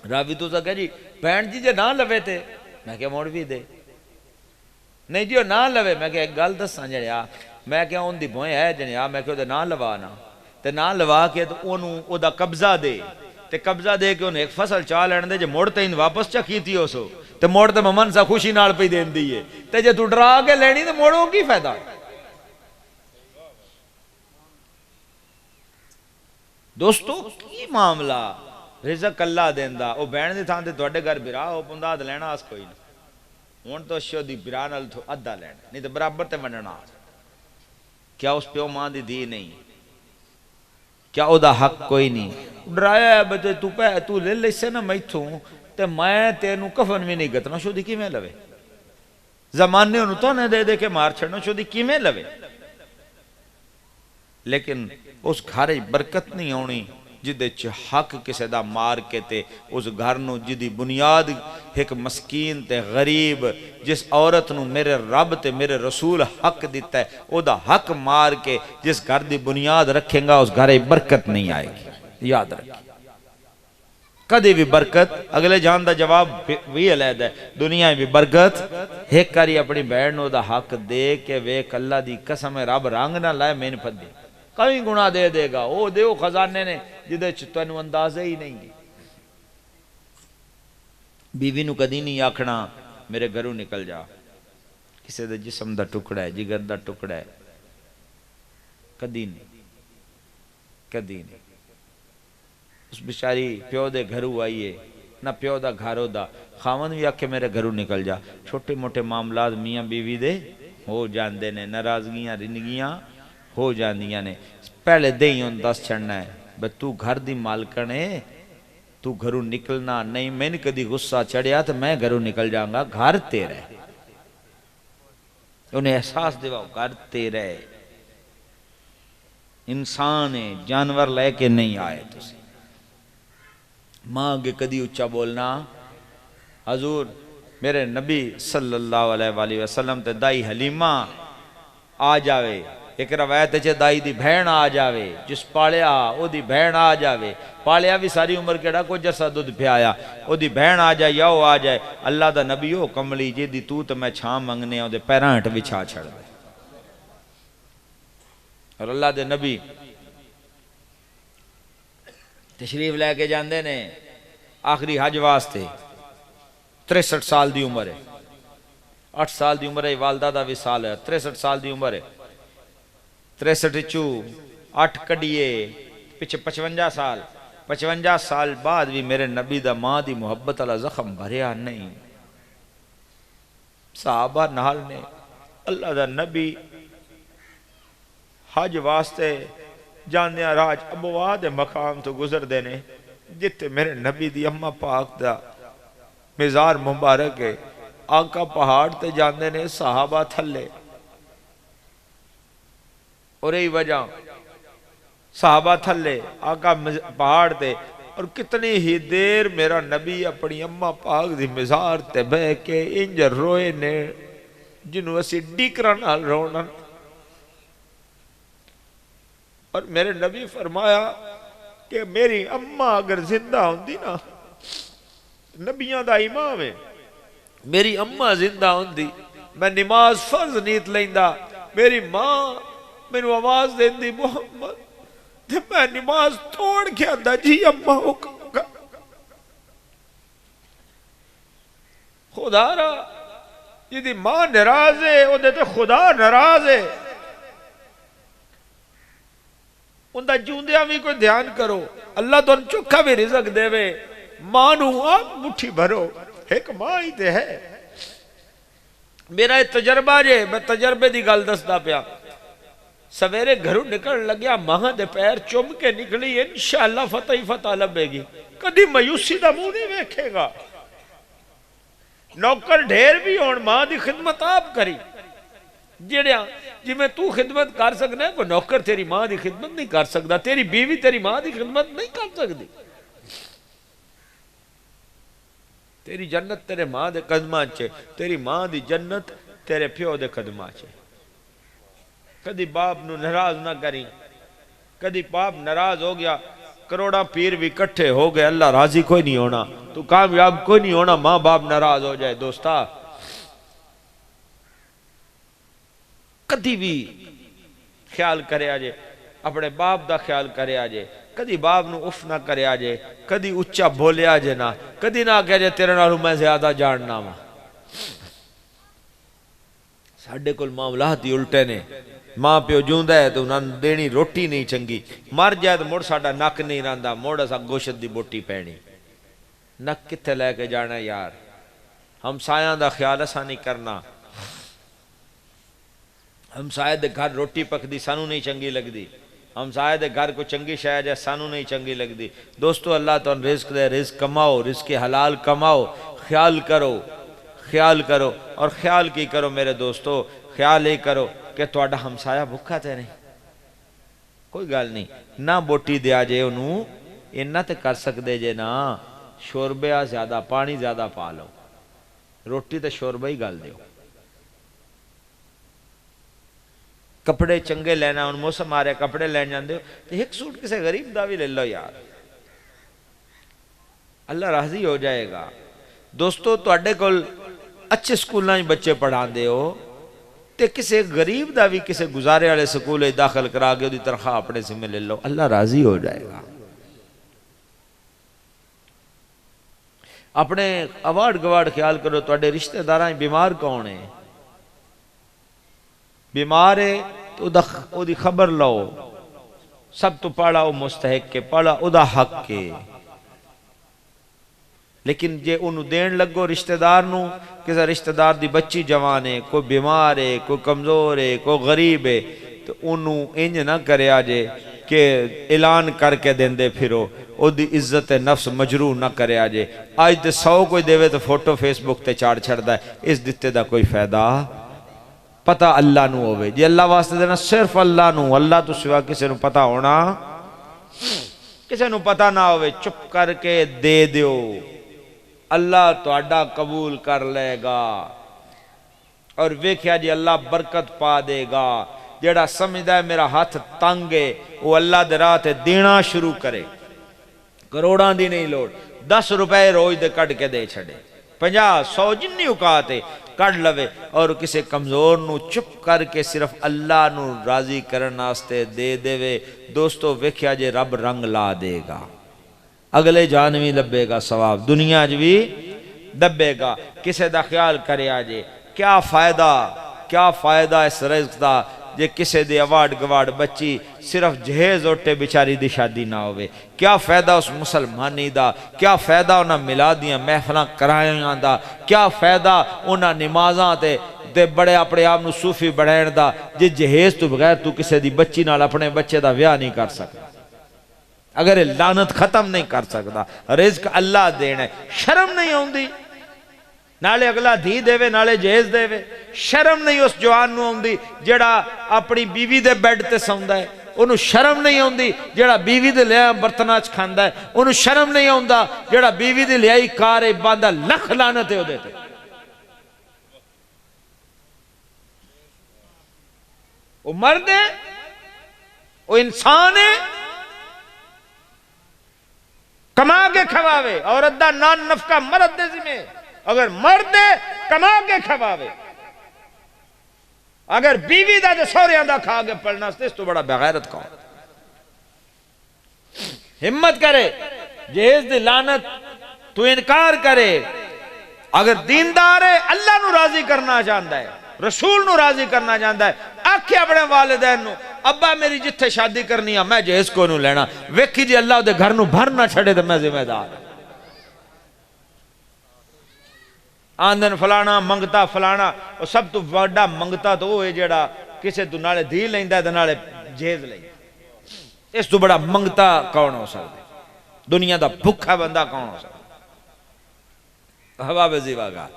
A: راوی تو کہا جی بہن جی جے نہ لوے تے میں کہا موڑ بھی دے نہیں جی نہ لوے میں کہا ایک گل دساں جڑیا میں کہا ان دی بوئیں ہے جنیا میں کہا نہ لوا نا تے نہ لوا کے تو انہوں او دا قبضہ دے تے قبضہ دے کے انہیں ایک فصل چاہ لین دے جے موڑ تے ان واپس چا کیتی ہو سو تے موڑ تے ممن سا خوشی نال پہ دین دیئے تے جے تو ڈرا کے لینی تے موڑوں کی فائدہ دوستو کی معاملہ رزق اللہ دیندہ او بین دی تھان تے توڑے گھر برا ہو پندہ دے لینا آس کوئی نہیں ہون تو شو دی برا نال تو ادھا لینا نہیں تے برابر تے مننا کیا اس پہ او ماں دی دی نہیں کیا او دا حق کوئی نہیں ڈرایا ہے بچے تو لے لے سے نا میتھوں تے میں تینوں کفن میں نہیں گتنا شو دی کی میں لوے زمانے انہوں تو نے دے دے کے مار چھڑنا شو دی کی میں لوے لیکن اس گھارے برکت نہیں ہونی جدے چھ حق کسے دا مار کے تے اس گھر نو جدی بنیاد ایک مسکین تے غریب جس عورت نو میرے رب تے میرے رسول حق دیتا ہے او دا حق مار کے جس گھر دی بنیاد رکھیں گا اس گھرے برکت نہیں آئے گی یاد رکھیں کدی بھی برکت اگلے جان دا جواب بھی علیحدہ ہے دنیا بھی برکت ایک کاری اپنی بہن نو دا حق دے کے ویک اللہ دی قسم رب رنگ نہ لائے میں نے پھت دی کئی گناہ دے دے گا او دیو خزانے نے جدے چھتوانو اندازے ہی نہیں گی بیوی نو کدی نہیں آکھنا میرے گھروں نکل جا کسے دے جسم دا ٹکڑا ہے جگر دا ٹکڑا ہے کدی نہیں کدی نہیں اس بچاری پیو دے گھروں آئیے نہ پیو دا گھارو دا خاون بھی آکھے میرے گھروں نکل جا چھوٹے موٹے معاملات میاں بیوی دے ہو جاندے نے ناراضگیاں رنگیاں ہو جاندیاں نے پہلے دے ہی ان دس چھڑنا ہے بس تو گھر دی مالکن ہے تو گھروں نکلنا نہیں میں نے کدی غصہ چڑھیا تو میں گھروں نکل جاؤں گا گھر تیرے انہیں احساس دیواؤ گھر تیرے انسان ہے جانور لے کے نہیں آئے تو سے ماں کے کدی اچھا بولنا حضور میرے نبی صلی اللہ علیہ وآلہ وسلم تے دائی حلیمہ آ جاوے ایک روایت ہے دائی دی بہن آ جاوے جس پالیا او دی بہن آ جاوے پالیا بھی ساری عمر کیڑا کو جسا دودھ پھیایا او دی بہن آ جائے یا او آ جائے اللہ دا نبی ہو کملی جی دی تو میں چھاں منگنے او دے پیران ہٹ بچھا چھڑ دے اور اللہ دے نبی تشریف لے کے جاندے نے آخری حج واسطے 63 سال دی عمر ہے 8 سال دی عمر ہے والدہ دا وصال ہے 63 سال دی عمر ہے 63 چو 8 کڑیے پچھے 55 سال بعد بھی میرے نبی دا ماں دی محبت اللہ زخم بھریا نہیں صحابہ نال نے اللہ دا نبی حج واسطے جاندیاں راج ابوا دے مقام تو گزر دینے جتے میرے نبی دی اماں پاک دا مزار مبارک ہے آقا پہاڑ تے جاندے نے صحابہ تھلے اور یہی وجہ صحابہ تھلے آقا پہاڑ تے اور کتنی ہی دیر میرا نبی اپنی اماں پاک دی مزار تے بے کے انجر روئے نے جنہوں اسی ڈیکران آل رونا اور میرے نبی فرمایا کہ میری اماں اگر زندہ ہوندی نا نبیاں دا امام ہے میری اماں زندہ ہوندی میں نماز فرض نیت لیندہ میری ماں میں نے آواز دین دی محمد میں نماز توڑ کے اندھا جی اماں حکم گا خدا را
B: جی ماں ناراض ہے وہ تے خدا ناراض ہے، ان دا جوندیاں بھی کوئی دھیان کرو۔ اللہ تو ان چوکھا بھی رزق دے وے، ماں نو آپ مٹھی بھرو، ایک ماں ہی تے ہے۔ میرا ایک تجربہ جے، میں تجربے دی گل دسدا پیا، سویرے گھروں نکل لگیا، ماں دے پیر چوم کے نکلی، انشاءاللہ فتح ہی فتح لبے گی، کدی مایوسی دا منہ نہیں ویکھے گا۔ نوکر ڈھیر بھی ہون، ماں دی خدمت آپ کری، جڑیاں جی میں تو خدمت کر سکنا ہے، کوئی نوکر تیری ماں دی خدمت نہیں کر سکتا، تیری بیوی تیری ماں دی خدمت نہیں کر سکتی۔ تیری جنت تیرے ماں دے قدمہ چھے، تیری ماں دی جنت تیرے پیو دے قدمہ چھے۔ کدی باپ نو ناراض نہ کریں، کدی باپ ناراض ہو گیا، کروڑا پیر بھی کٹھے ہو گئے، اللہ راضی کوئی نہیں ہونا، تو کامیاب کوئی نہیں ہونا، ماں باپ ناراض ہو جائے۔ دوستا کدی بھی خیال کرے آجے، اپنے باپ دا خیال کرے آجے، کدی باپ نو اف نہ کرے آجے، کدی اچھا بولے آجے نہ، کدی نہ کہے جے تیرے نالوں میں زیادہ جاننا ہوں۔ ساڑھے کل معاملات ہی الٹے نے، ماں پیو جوندہ ہے تو انہوں دینی روٹی نہیں چنگی، مر جائے تو موڑ ساڑھا نک نہیں رہندا، موڑ ایسا گوشت دی بوٹی پینی، نک کتے لے کے جانا یار۔ ہم سایاں دا خیال ایسا نہیں کرنا، ہم سایہ دے گھر روٹی پک دی سانو نہیں چنگی لگ دی، ہم سایہ دے گھر کو چنگی شاید ہے سانو نہیں چنگی لگ دی۔ دوستو اللہ تو رزق دے، رزق کماؤ، رزق حلال کماؤ، خیال کرو، خیال کرو، اور خیال کی کرو میرے دوستو، خیال ہی کرو کہ توڑا ہمسایہ بھکھا تے نہیں، کوئی گال نہیں، نہ بوٹی دیا جے انہوں، انہ تے کر سکتے جے نا، شوربہ زیادہ، پانی زیادہ پالو، روٹی تے شوربہ ہی گال دیو۔ کپڑے چنگے لینا، ان موسم آ رہے کپڑے لین جاندے ہو تو ایک سوٹ کسے غریب دا بھی لے لو یار، اللہ راضی ہو جائے گا۔ دوستو تو اڈے کل اچھے سکولنا ہی بچے پڑھان دے ہو تے کسے غریب دا بھی کسے گزارے والے سکول داخل کرا گے دی تنخواہ اپنے ذمہ لے لو، اللہ راضی ہو جائے گا۔ اپنے اوارڈ گوارڈ خیال کرو، تو اڈے رشتہ دارائیں بیمار کون ہیں، بیمار ہے تو او دی خبر لو، سب تو پڑھا او مستحق کے، پڑھا او دا حق کے، لیکن جے انہوں دین لگو رشتہ دار نو، کسا رشتہ دار دی بچی جوان ہے، کوئی بیمار ہے، کوئی کمزور ہے، کوئی غریب ہے، تو انہوں انج نہ کرے آجے کہ اعلان کر کے دین دے پھرو، او دی عزت نفس مجروح نہ کرے آجے۔ آج تے 100 کوئی دے وے تو فوٹو فیس بک تے چاڑ چھڑ دا ہے، اس دیتے دا کوئی فائدہ پتہ اللہ نو ہوئے، جی اللہ واسطے دینا صرف اللہ نو، اللہ تو سوا کسے نو پتہ ہونا، کسے نو پتہ نہ ہوئے، چپ کر کے دے دیو، اللہ تو اڈا قبول کر لے گا، اور ویکھیا جی اللہ برکت پا دے گا۔ جیڑا سمجھدا ہے میرا ہاتھ تنگ ہے، وہ اللہ دے راہ تے دینا شروع کرے، کروڑاں دی نہیں لوڑ، 10 روپے روز دے کٹ کے دے چھڑے، 50 100 جنی اوقات ہے کٹ لوے، اور کسے کمزور نو چپ کر کے صرف اللہ نو راضی کرن واسطے دے دے وے، دوستو ویکھیا جے رب رنگ لا دے گا، اگلے جانوی لبے گا ثواب، دنیا جوی دبے گا۔ کسے دا خیال کرے آجے، کیا فائدہ اس رزق دا، جے کسے دے اوارڈ گوارڈ بچی صرف جہیز اوٹے بیچاری دی شادی نہ ہوئے، کیا فائدہ اس مسلمانی دا، کیا فائدہ انہاں ملادیاں محفلاں کرائیاں دا، کیا فائدہ انہاں نمازاں تے بڑے اپنے آپ نو صوفی بڑھائن دا، جے جہیز تو بغیر تو کسے دی بچی نال اپنے بچے دا ویاہ نہیں کر سکتا، اگر لعنت ختم نہیں کر سکتا، رزق اللہ دینا ہے، شرم نہیں ہوندی، نالے اگلا دھی دے وے نالے جہیز دے وے، شرم نہیں اس جوان نو ہوندی جڑا اپنی بیوی دے بیڈ تے سوندا ہے، انہوں شرم نہیں ہوندی جڑا بیوی دے لیا برتناچ کھاندا ہے، انہوں شرم نہیں ہوندا جڑا بیوی دے لیا کارے باندھا، لکھ لعنت ہے ہو دیتے، وہ مرد ہے، وہ انسان ہے، کما کے کھواوے، عورت دا نان نفقہ مرد دے ذمہ، اگر مرد ہے کما کے کھواوے، اگر بیوی دا دے سوریاں دا کھا کے پڑھنا اس تو بڑا بغیرت کون، ہمت کرے جہیز دی لعنت تو انکار کرے، اگر دیندار ہے اللہ نو راضی کرنا چاہتا ہے رسول نو راضی کرنا چاہتا ہے آکھے اپنے والدین نو ابا میری جتھے شادی کرنی ہے میں جہیز کو نو لینا ویکھی جی اللہ دے گھر نو بھر نہ چھڑے تو میں ذمہ دار آندن فلانا منگتا فلانا اور سب تو بڑا منگتا تو وہ ہے جڑا کسے تو نالے دھی لیندہ ہے تو نالے جہیز لیندہ اس تو بڑا منگتا کون ہو سکتا دنیا دا بھکھا بندہ کون ہو سکتا ہوا بزیوہ گا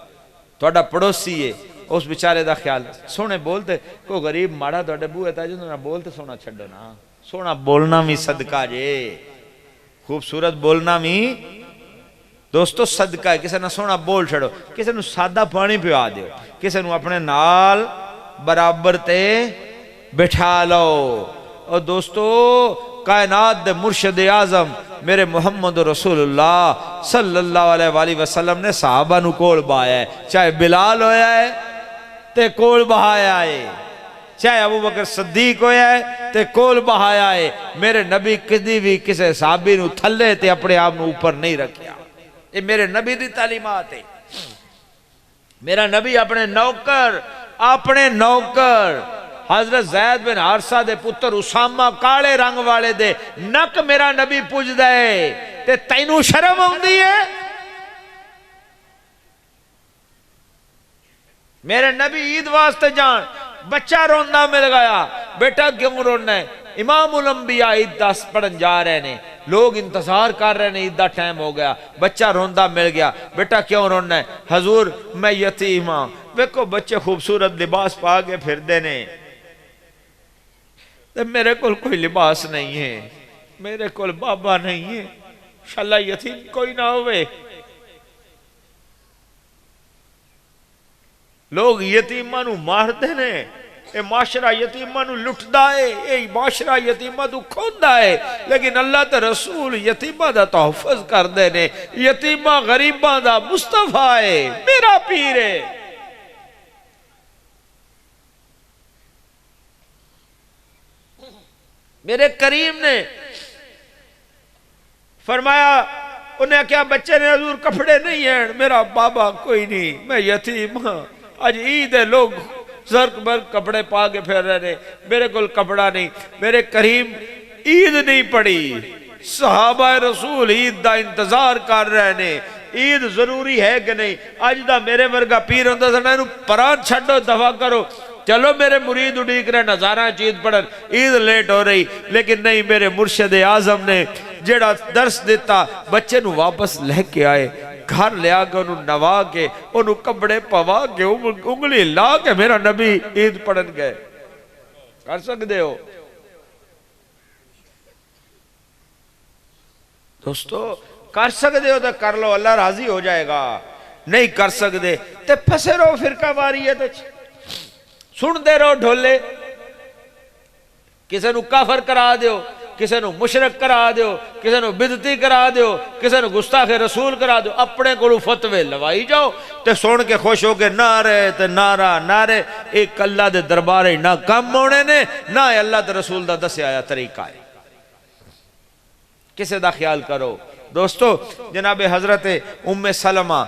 B: توڑا پڑوسی ہے اس بیچارے دا خیال سونے بولتے کوئی غریب ماڑا توڑے بوئے تا جو نہ بولتے سونا چھڑو نا سونا بولنا میں صدقہ جے خوبصورت بولنا میں دوستو صدقہ ہے کسے نہ سونا بول چھڑو کسے نہ سادہ پانی پیوا دیو کسے نہ اپنے نال برابر تے بٹھا لو اور دوستو کائنات دے مرشد اعظم میرے محمد رسول اللہ صلی اللہ علیہ وآلہ وسلم نے صحابہ نو کول بہایا ہے چاہے بلال ہویا ہے تے کول بہایا ہے چاہے ابو بکر صدیق ہویا ہے تے کول بہایا ہے میرے نبی کسی بھی کسے صحابی نو تھلے تے اپنے آپ نو اوپر نہیں رکھیا یہ میرے نبی دی تعلیمات ہے میرا نبی اپنے نوکر حضرت زید بن حارثہ دے پتر اسامہ کالے رنگ والے دے نک میرا نبی پوچھ دے تے تینوں شرم ہوندی ہے میرے نبی عید واسطے جان بچہ روندہ مل گیا بیٹا کیوں رونا ہے امام الانبیاء عید دا پڑھن جا رہے نے لوگ انتظار کر رہے ہیں عید دا ٹائم ہو گیا بچہ روندہ مل گیا بیٹا کیوں رونا ہے حضور میں یتیم ہاں ویکھو بچے خوبصورت لباس پا کے پھر دینے میرے کول کوئی لباس نہیں ہے میرے کول بابا نہیں ہے شاللہ یتیم کوئی نہ ہوئے لوگ یتیمہ نو مار دینے اے معاشرہ یتیمہ نو لٹ دائے اے معاشرہ یتیمہ تو کھون دائے لیکن اللہ تے رسول یتیمہ دا تحفظ کر دینے یتیمہ غریبہ دا مصطفیٰ ہے میرا پیر ہے میرے کریم نے فرمایا انہیں کیا بچے نے حضور کپڑے نہیں ہیں میرا بابا کوئی نہیں میں یتیم ہاں آج عید ہے لوگ زرک برک کپڑے پا کے پھر رہے میرے کول کپڑا نہیں میرے کریم عید نہیں پڑی صحابہ رسول عید دا انتظار کر رہے نے عید ضروری ہے کہ نہیں آج دا میرے ورگا پیر ہوندہ سنا پران چھڑو دفع کرو چلو میرے مرید اڑیک رہے نظارہ چیز پڑھن عید لیٹ ہو رہی لیکن نہیں میرے مرشد اعظم نے جیڑا درس دیتا بچے نو واپس لے کے آئے گھر لے آگے انہوں نوا کے انہوں کپڑے پوا کے انگلی لا کے میرا نبی عید پڑھن گئے کر سکتے ہو دوستو کر سکتے ہو تو کر لو اللہ راضی ہو جائے گا نہیں کر سکتے تے پھسے رہو فرقہ واریت سن دے رہو ڈھولے کسے نو کافر کرا دیو کسے نو مشرک کرا دیو کسے نو بدعتی کرا دیو کسے نو گستاخ رسول کرا دیو اپنے کو فتوے لوائی جاؤ تے سن کے خوش ہو کے نعرے تے نعرہ نعرے ایک اللہ دے دربارے نہ کم ہونے نے نہ اللہ دے رسول دا دس آیا طریقہ ہے کسے دا خیال کرو دوستو جناب حضرت ام سلمہ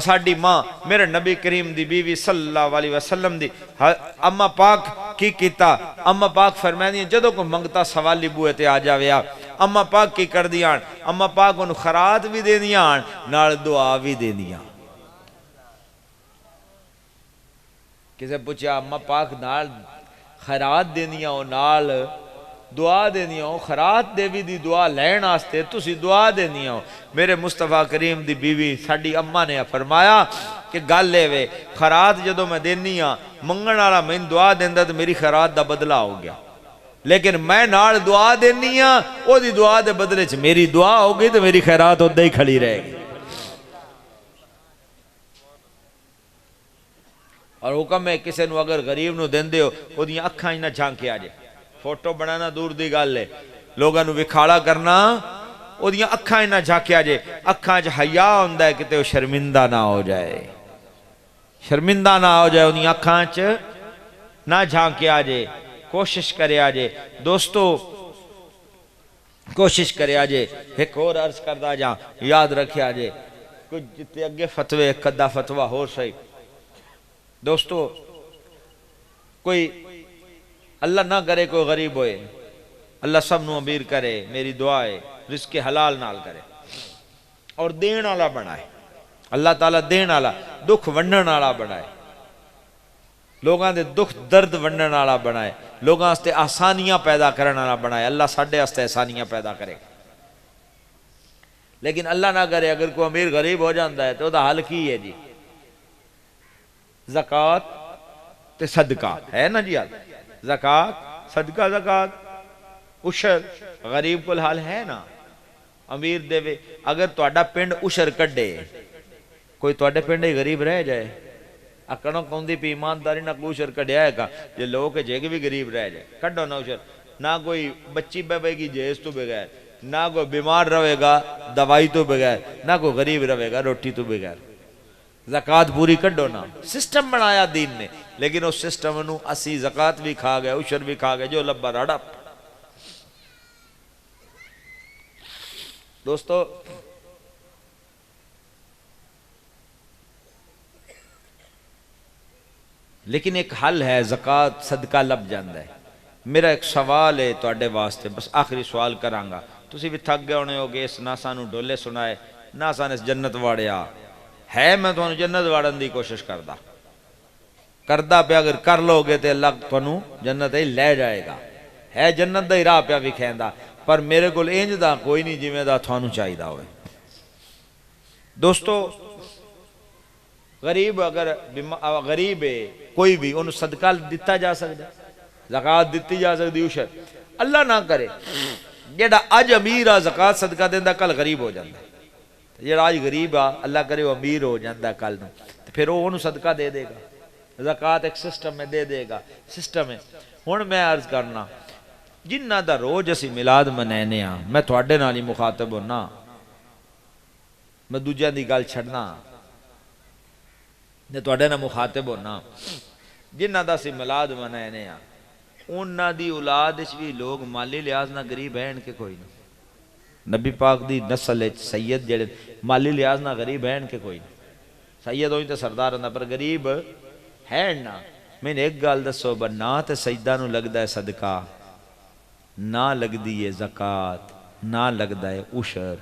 B: ساڑی ماں میرے نبی کریم دی بیوی صلی اللہ علیہ وسلم دی اممہ پاک کی کیتا اممہ پاک فرمائیں دی جدو کو منگتا سوالی بوئے تے آ جاویا اممہ پاک کی کر دیاں اممہ پاک انہوں خرات بھی دے دیاں نال دعا بھی دے دیاں کسے پوچھا اممہ پاک نال خرات دے دیاں نال دعا دے دیاں خرات دے بھی دی دعا لین آستے تسی دعا دے دیاں میرے مصطفیٰ کریم دی بیوی ساڑی اممہ نے فرمایا کہ گال لے وے خرات جدو میں دینیاں منگن آلا میں دعا دیندہ تو میری خرات دا بدلہ ہو گیا لیکن میں نال دعا دینیاں او دی دعا دے بدلے چھ میری دعا ہو گئی تو میری خیرات ہو دے کھڑی رہے گی اور حکم ہے کسے نو اگر غریب نو دین دے ہو او دی اکھاں ہی نہ جھانکے آجے فوٹو بنانا دور دی گال لے لوگاں نو وکھاڑا کرنا او دیاں اکھاں نہ جھاکے آجے اکھاں چ حیا ہوندا ہے کہ تے شرمندہ نہ ہو جائے شرمندہ نہ ہو جائے او دیاں اکھاں چ نہ جھانکے آجے کوشش کرے آجے دوستو کوشش کرے آجے ایک اور عرض کردہ جاں یاد رکھے آجے کوئی جتے اگے فتوے کدا فتوہ ہو صحیح دوستو کوئی اللہ نہ کرے کوئی غریب ہوئے اللہ سب نو امیر کرے میری دعا ہے رزق حلال نال کرے اور دین والا بنائے اللہ تعالیٰ دین والا دکھ ونڈن والا بنائے لوگاں دے دکھ درد ونڈن والا بنائے لوگاں واسطے آسانیاں پیدا کرنے والا بنائے اللہ ساڈے واسطے آسانیاں پیدا کرے لیکن اللہ نہ کرے اگر کوئی امیر غریب ہو جاتا ہے تو دا حل کی ہے جی زکوٰۃ تے صدقہ ہے نا جی حل زکوٰۃ صدقہ زکوٰۃ عشر غریب کو حال ہے نا امیر دے وے اگر تہاڈا پنڈ عشر کڈے کوئی تہاڈے پنڈ ہی غریب رہ جائے اکڑوں کون دی پی ایمانداری نہ کوئی عشر کڈیا ہے کا جے لوگ جے کہ بھی غریب رہ جائے کڈو نہ عشر نہ کوئی بچی بے گی جہیز تو بغیر نہ کوئی بیمار رہے گا دوائی تو بغیر نہ کوئی غریب رہے گا روٹی تو بغیر زکوٰۃ پوری کڈو نا سسٹم بنایا دین نے لیکن اس سسٹم نو اسی زکوٰۃ بھی کھا گئے عشر بھی کھا گئے جو لبا راڑا دوستو لیکن ایک حل ہے زکوٰۃ صدقہ لب جاندہ ہے میرا ایک سوال ہے تواڈے واسطے بس آخری سوال کرانگا تسی بھی تھک گئے ہونے ہوگے اس نہ سانو ڈولے سنائے نہ سان اس جنت واڑیا ہے میں تو جنت واڑن دی کوشش کردہ پہ اگر کر لو گے تو اللہ تو جنت ہی لے جائے گا ہے جنت دا ہی راہ پہ بھی کھیندا پر میرے کو انج دا کوئی نہیں جی میں دا تھانو چاہیدہ ہوئے دوستو غریب اگر غریب ہے کوئی بھی انہوں صدقہ دیتا جا سکتا زکوٰۃ دیتی جا سکتی عشر اللہ نہ کرے جیڑا اج امیر آ زکوٰۃ صدقہ دیندہ کل غریب ہو جاندہ جیڑا آج غریب آ اللہ کرے وہ امیر ہو جاندہ کل نو پھر وہ انہوں صدقہ دے دے گا زکوٰۃ ایک سسٹم میں دے دے گا سسٹم ہے ہن میں عرض کرنا جنہ دا روز اسی میلاد منینے ہاں میں تواڈے نال ہی مخاطب ہونا میں دوجیاں دی گل چھڑنا میں تواڈے نال مخاطب ہونا جنہ دا اسی میلاد منینے ہاں انہاں دی اولاد وچ بھی لوگ مالی لحاظ نہ غریب ہیں کہ کوئی نہیں نبی پاک دی نسل وچ سید جڑے مالی لحاظ نہ غریب ہیں کہ کوئی نہیں سید ہوئی تے سردار ہوندا پر غریب ہے نا میں نے ایک گل دسو نہ تے سجدہ نو لگدا ہے صدقہ نہ لگدی ہے زکوٰۃ نہ لگدا ہے عشر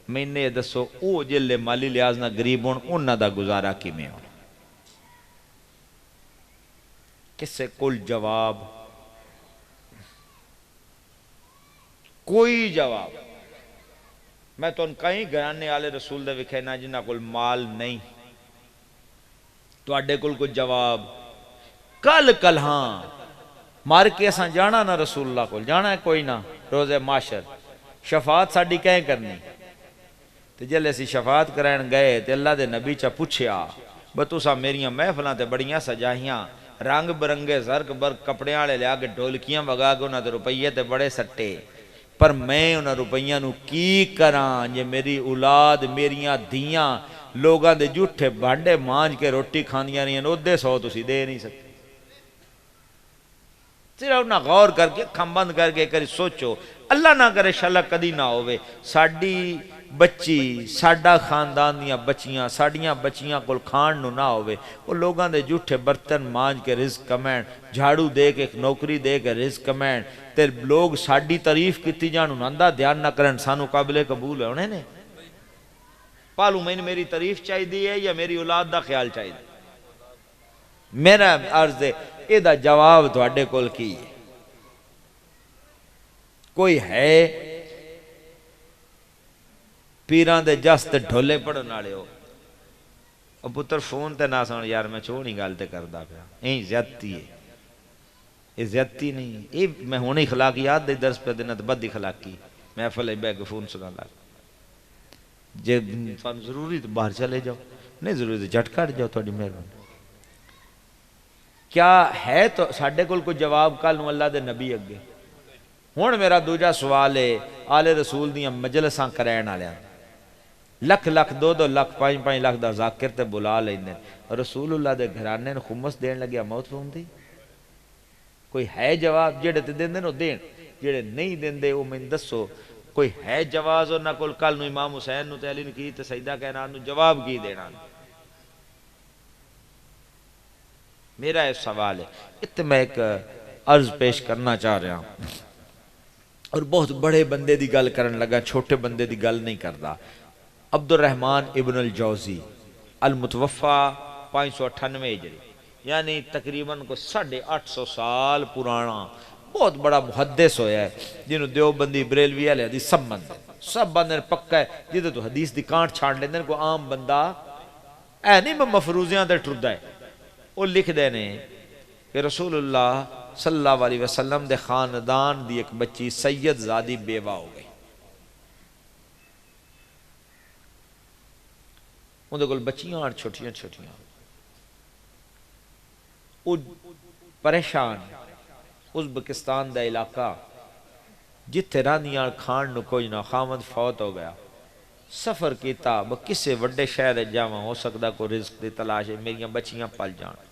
B: میں نے دسو او جلے مالی لحاظ نہ غریب ہون انہاں دا گزارا کیویں ہونا کسے کول جواب کوئی جواب میں تو ان کئی گھرانے والے رسول دے وکھینا جنہاں کول مال نہیں تو اڈے کول کوئی جواب کل ہاں مار کے اساں جانا نہ رسول اللہ کول جانا ہے کوئی نہ روز معاشر شفاعت ساڈی کہیں کرنی تے جلے اسی شفاعت کرائن گئے تے اللہ دے نبی چا پوچھیا بتوسا میریاں محفلاں تے بڑیاں سجاہیاں رنگ برنگے زرق برق کپڑے والے لیا کے ڈھولکیاں وگا کے انہاں دے روپیے تے بڑے سٹے پر میں انہاں روپیاں نو کی کراں یہ میری اولاد میریاں دیاں لوگاں دے جھوٹے بھانڈے مانج کے روٹی کھاندیاں نہیں ہیں ادھے 100 تسی دے نہیں سکتے صرف انہاں غور کر کے کھم بند کر کے کری سوچو اللہ نہ کرے شاءاللہ کدی نہ ہوئے ساڈی بچی ساڈا خاندان دیاں بچیاں ساڈیاں بچیاں کول کھان نو نہ ہوئے وہ لوگاں دے جھوٹے برتن مانج کے رزق کمائن جھاڑو دے کے نوکری دے کے رزق کمائن تے لوگ ساڈی تعریف کیتی جان انہاں دھیان نہ کرن سانو قابل قبول ہے انہیں نے پالو میں نے میری تعریف چاہی دی ہے یا میری اولاد دا خیال چاہی دی میرا عرض ہے اے دا جواب تو اڈے کول کی کوئی ہے پیران دے جس تے ڈھولے پڑھن والے ہو اور پتر فون تے نہ سن یار میں چھوڑی گل تے کردا پیا این زیادتی ہے یہ زیادتی نہیں یہ میں ہونے اخلاقیات دے درس پہ دینا تو بد اخلاقی محفل بے کے فون سنا لگ جے فن ضروری تو باہر چلے جاؤ نہیں ضروری تو جھٹ کٹ جاؤ تھوڑی مہربانی کیا ہے تو ساڈے کول کوئی جواب کل نو اللہ دے نبی اگے ہن میرا دوجا سوال ہے آل رسول دیاں مجلساں کرائن والے لکھ لکھ دو لکھ 5 لاکھ دا ذاکر تے بلا لیندے رسول اللہ دے گھرانے نے خمس دین لگیا موت ہوندی کوئی ہے جواب جڑے تے دیندے نو دین جڑے نہیں دیندے وہ میں دسو کوئی ہے جواز اور نہ کول کل نو امام حسین نو تے علی نے کی تے سیدہ کائنات نو جواب کی دینا. میرا ایک سوال ہے ات میں ایک عرض پیش کرنا چاہ رہا ہوں اور بہت بڑے بندے دی گل کرن لگا چھوٹے بندے دی گل نہیں کردا. عبد الرحمن ابن الجوزی المتوفا 598 ہجری یعنی تقریباً کو 850 سال پرانا بہت بڑا محدث ہویا ہے جنہوں دیوبندی بریلوی والے حدیث سب بندے پکا ہے جدے تو حدیث دی کانٹ چھاڑ لیندے کو عام بندہ اے نہیں میں مفروضیاں تے ٹردا ہے. وہ لکھ دے نے کہ رسول اللہ صلی اللہ علیہ وسلم دے خاندان دی ایک بچی سید زادی بیوہ ہو گئی. ان دے کول بچیاں اور چھوٹیاں چھوٹیاں وہ پریشان ازبکستان دا علاقہ جتھے رانیاں کھان نو کوئی نہ خامد فوت ہو گیا. سفر کیتا کسے وڈے شہر جاواں ہو سکتا کو رزق دی تلاش ہے میریاں بچیاں پل جان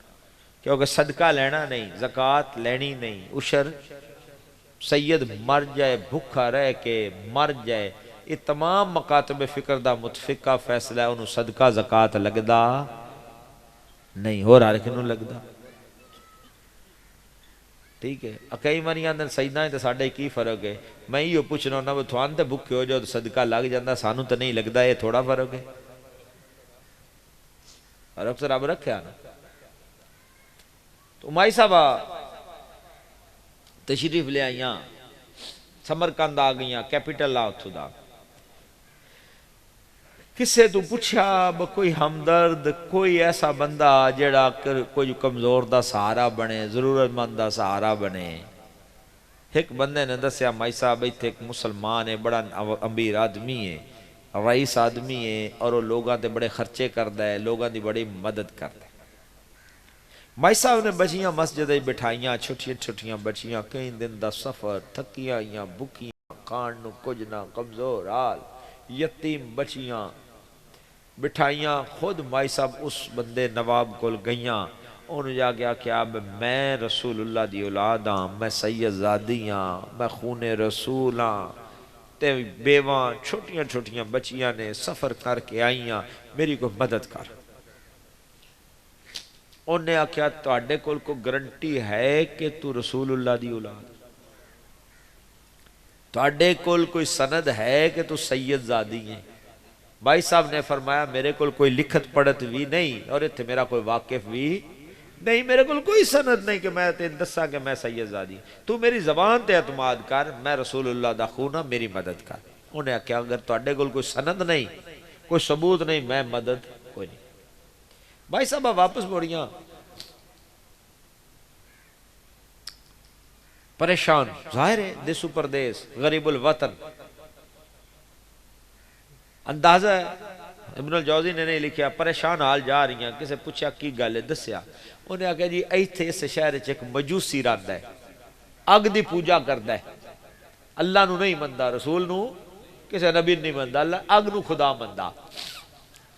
B: کیونکہ صدقہ لینا نہیں زکوٰۃ لینی نہیں عشر سید مر جائے بھوکا رہ کے مر جائے یہ تمام مکاتب فکر دا متفقہ فیصلہ ہے انہوں صدقہ زکوٰۃ لگدا نہیں ہو رہا لیکن انہوں لگدا. ٹھیک ہے کئی مری آندن سیدائیں تے ساڑھے کی فرق ہے میں یہ پوچھنا ہونا وہ تھوان تے بھوکے ہو جاؤ تو صدقہ لگ جاندہ سانو تے نہیں لگدا یہ تھوڑا فرق ہے فرق سے رب رکھے آنا. تو مائی صاحبہ تشریف لے آئیاں سمرکند آ گئیاں کیپیٹل آتھو دا کسے تو پوچھا کوئی ہمدرد کوئی ایسا بندہ جڑا کوئی کمزور دا سہارا بنے ضرورت مند دا سہارا بنے. ایک بندے نے دسیا مائی صاحب ایتھے ایک مسلمان ہے بڑا امیر آدمی ہے رئیس آدمی ہے اور وہ لوگاں تے بڑے خرچے کردا ہے لوگاں دی بڑی مدد کردا ہے. مائی صاحب نے بچیاں مسجد بٹھائیاں چھوٹیاں چھوٹیاں بچیاں کئی دن دا سفر تھکیاں آئیاں بکیاں کھان نو کچھ نہ کمزور حال یتیم بچیاں بٹھائیاں. خود مائی صاحب اس بندے نواب کول گئیاں انہوں جا گیا کہ اب میں رسول اللہ دی اولاد ہاں میں سید زادی ہاں میں خون رسول ہاں تے بیواں چھوٹیاں چھوٹیاں بچیاں نے سفر کر کے آئیاں میری کو مدد کر. انہوں نے آکھیا تواڈے کول کو گارنٹی ہے کہ تو رسول اللہ دی اولاد تواڈے کول کوئی سند ہے کہ تو سید زادی ہیں. بھائی صاحب نے فرمایا میرے کول کوئی لکھت پڑھت بھی نہیں اور اتھے میرا کوئی واقف بھی نہیں میرے کول کوئی سند نہیں کہ میں تین دسا کہ میں سید زادی تو میری زبان تے اعتماد کر میں رسول اللہ دا خون ہاں میری مدد کر. انہوں نے کہا اگر تواڈے کول کوئی سند نہیں کوئی ثبوت نہیں میں مدد کوئی نہیں. بھائی صاحب واپس موڑیاں پریشان ظاہر ہے دیسو پردیس غریب الوطن اندازہ ہے ابن الجوزی نے نہیں لکھیا پریشان حال جا رہی ہیں کسے پوچھا کی گل ہے دسیا انہیں آگیا جی ایتھے اس شہر ایک مجوسی رہندا ہے اگ دی پوجا کردا ہے اللہ نو نہیں مندا رسول نو کسے نبی نہیں مندا اللہ اگ نو خدا مندا.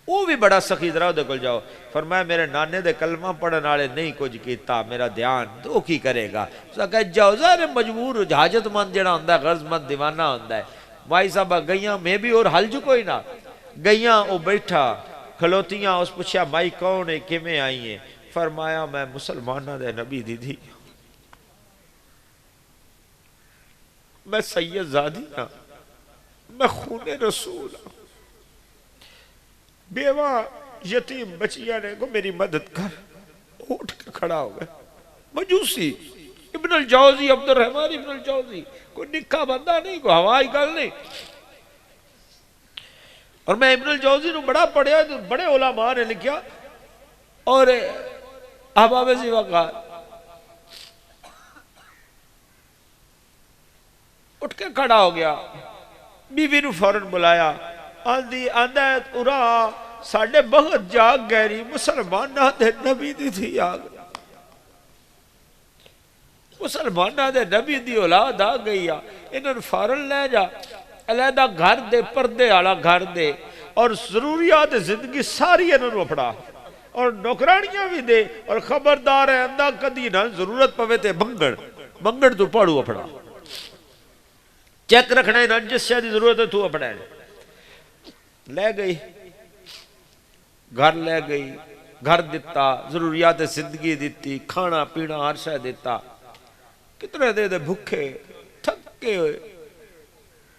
B: وہ بھی بڑا سخی ذرا دے کول جاؤ فرمایا میرے نانے دے کلمہ پڑھن والے نہیں کچھ کیتا میرا دھیان تو وہ کی کرے گا. کہ جاؤ ظاہر مجبور حاجت مند جڑا ہوندا ہے غرض مند دیوانہ ہوندا ہے. مائی صاحبہ گئیاں میں بھی اور حل جو کوئی نہ گئیاں وہ بیٹھا کھلوتیاں اس پوچھا مائی کون ہے کیویں آئی ہیں فرمایا میں مسلمانہ دے نبی دی تھی میں سید زادی ہاں میں خون رسول ہوں بیوہ یتیم بچیاں نے کو میری مدد کر. اٹھ کے کھڑا ہو گئے مجوسی ابن الجوزی عبد الرحمن ابن الجوزی کوئی نکا بندہ نہیں کوئی ہوائی گل نہیں. اور میں ابن الجوزی نو بڑا پڑھیا بڑے علماء نے لکھیا اور احباب سی وقار اٹھ کے کھڑا ہو گیا بیوی نو فوراً بلایا آندھی آندھا ہے ارا ساڑھے بہت جاگ گہری مسلمانہ دے نبی دی تھی آگ مسلمانہ دے نبی دی اولاد آ گئی انہوں نے فوراً لے جا علیحدہ گھر دے پردے آلا گھر دے اور ضروریات زندگی ساری انہوں نے اپڑا اور نوکرانیاں بھی دے اور خبردار ہے اندہ کدی نہ ضرورت پوے تے بنگڑ تو پڑھو اپڑا. چیک رکھنا ہے نا جس شے دی ضرورت ہے تو اپنا لے گئی گھر لے گئی گھر دیتا ضروریات زندگی دیتی کھانا پینا ہر شے دیتا کتنے دے بھوکے تھکے ہوئے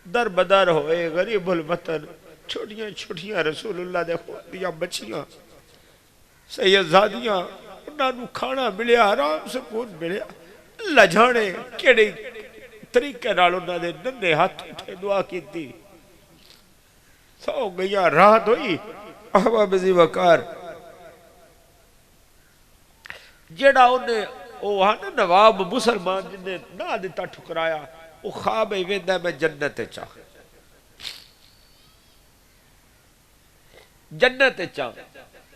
B: در بدر ہوئے غریب الوطن چھوٹیاں چھوٹیاں رسول اللہ دے خود دیاں بچیاں سیدزادیاں انہاں نو کھانا ملیا آرام سکون ملیا اللہ جانے کیڑے طریقے نال انہاں دے ننے ہاتھ اٹھے دعا کیتی سو گئیاں رات ہوئی احباب ذی وقار جیڑا انہیں وہ نا نواب مسلمان جنہیں نہ دیتا ٹھکرایا وہ خواب ہی ویندا میں جنت چاہ جنت چاہ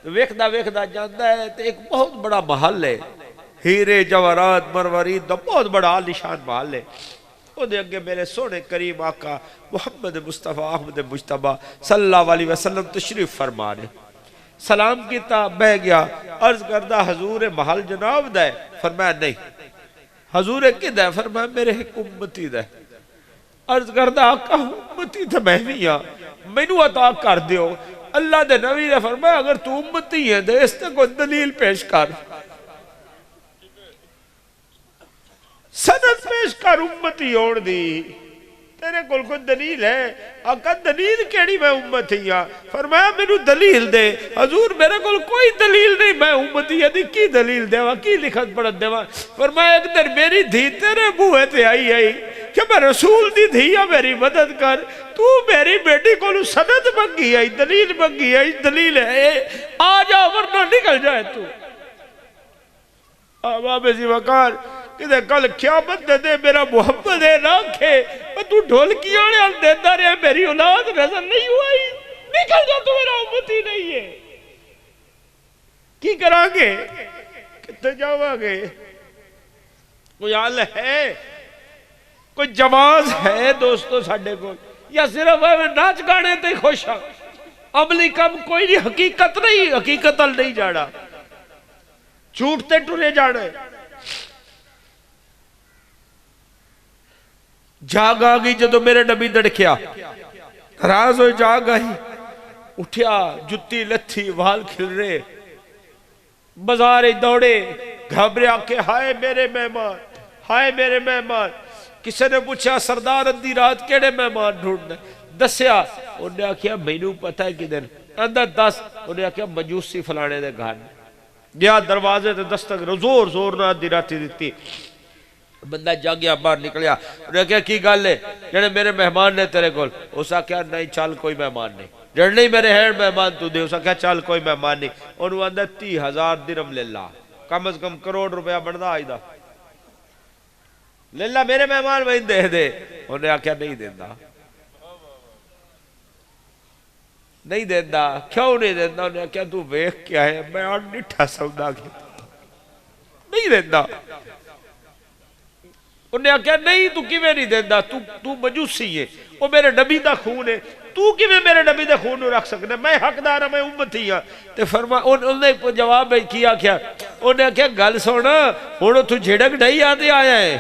B: ویکھدا ویکھدا جاندا ہے تو ایک بہت بڑا محل ہے ہیرے جواہرات مروارید دا بہت بڑا عالیشان محل ہے وہ دے اگے میرے سونے کریم آقا محمد مصطفیٰ احمد مجتبیٰ صلی اللہ علیہ وسلم تشریف فرمانے سلام کیتا بہ گیا عرض کردہ حضور محل جناب دے فرمایا نہیں حضور کد ہے فرمایا میرے ایک امتی دے عرض کردہ آقا امتی تھا میں بھی ہاں مینو عطا کر دیو اللہ دے نبی نے فرمایا اگر تو امتی ہے دے اس تے کو دلیل پیش کر سند پیش کر امتی ہوڑ دی تیرے کل کوئی دلیل ہے آقا دلیل کیڑی میں امتی ہاں فرمایا میرے دلیل دے حضور میرے کل کوئی دلیل نہیں میں امتی ہے دی کی دلیل دے وہاں کی لکھت پڑھت دے وہاں فرمایا ایک در میری دھی تیرے بوئے تے آئی کہ میں رسول دی دھیا میری مدد کر تو میری بیٹی کو سند منگی آئی دلیل منگی آئی دلیل ہے آ جا ورنہ نکل جائے تو آباب ذی وقار کہ کل قیامت دے دے میرا محمد ہے راکھے تو ڈھولکی آنے ہل دیتا رہے میری اولاد نظر نہیں ہوئی نکل جا تو میرا امتی نہیں ہے کی کرا گے کتے جاوا گے کوئی حال ہے کوئی جواز ہے دوستو ساڑھے کو یا صرف ناچ گانے تے خوش ہاں عملی کم کوئی نہیں حقیقت ال نہیں جاڑا جھوٹتے ٹرے جاڑے جاگ آگئی جدو میرے نبی دڑکیا راز ہوئی جاگ آئی اٹھیا جتی لتھی وال کھل رہے بازارے دوڑے گھبرے آکے ہائے میرے مہمان کسے نے پوچھا سردار اندھی رات کیڑے مہمان ڈھونڈنے دسیا انہیں آکھیا مینوں پتہ ہے کدھر اندر دس انہیں آکھیا مجوسی فلانے دے گھر گیا دروازے تے دستک زور نہ اندھی راتی دیتی بندہ جاگیا باہر نکلیا انہیں کہا کی گل ہے جڑے میرے مہمان نے تیرے کول اسا کہا نہیں چل کوئی مہمان نہیں جڑے نہیں میرے ہیں مہمان تو دے اسا کہا چل کوئی مہمان نہیں انہوں اندر 30,000 درم لے لا کم از کم کروڑ روپیہ بڑھدا آئی دا لے لا میرے مہمان میں دے دے انہیں کہا نہیں دیندہ نہیں دیندہ کیوں نہیں دیندہ انہیں کہا تو ویخ کیا ہے میں آن نٹھا سودا کیا نہیں دیندہ انہیں کہا نہیں تو کیویں نہیں دیندہ تو مجوسی ہے وہ میرے نبی دا خون ہے تو کیویں میرے نبی دا خون رکھ سکنے میں حقدار میں امتی ہاں تے فرما انہوں نے جواب کیا کیا انہیں کہا گل سونا انہوں تو جھڑک نہیں آتے آیا ہے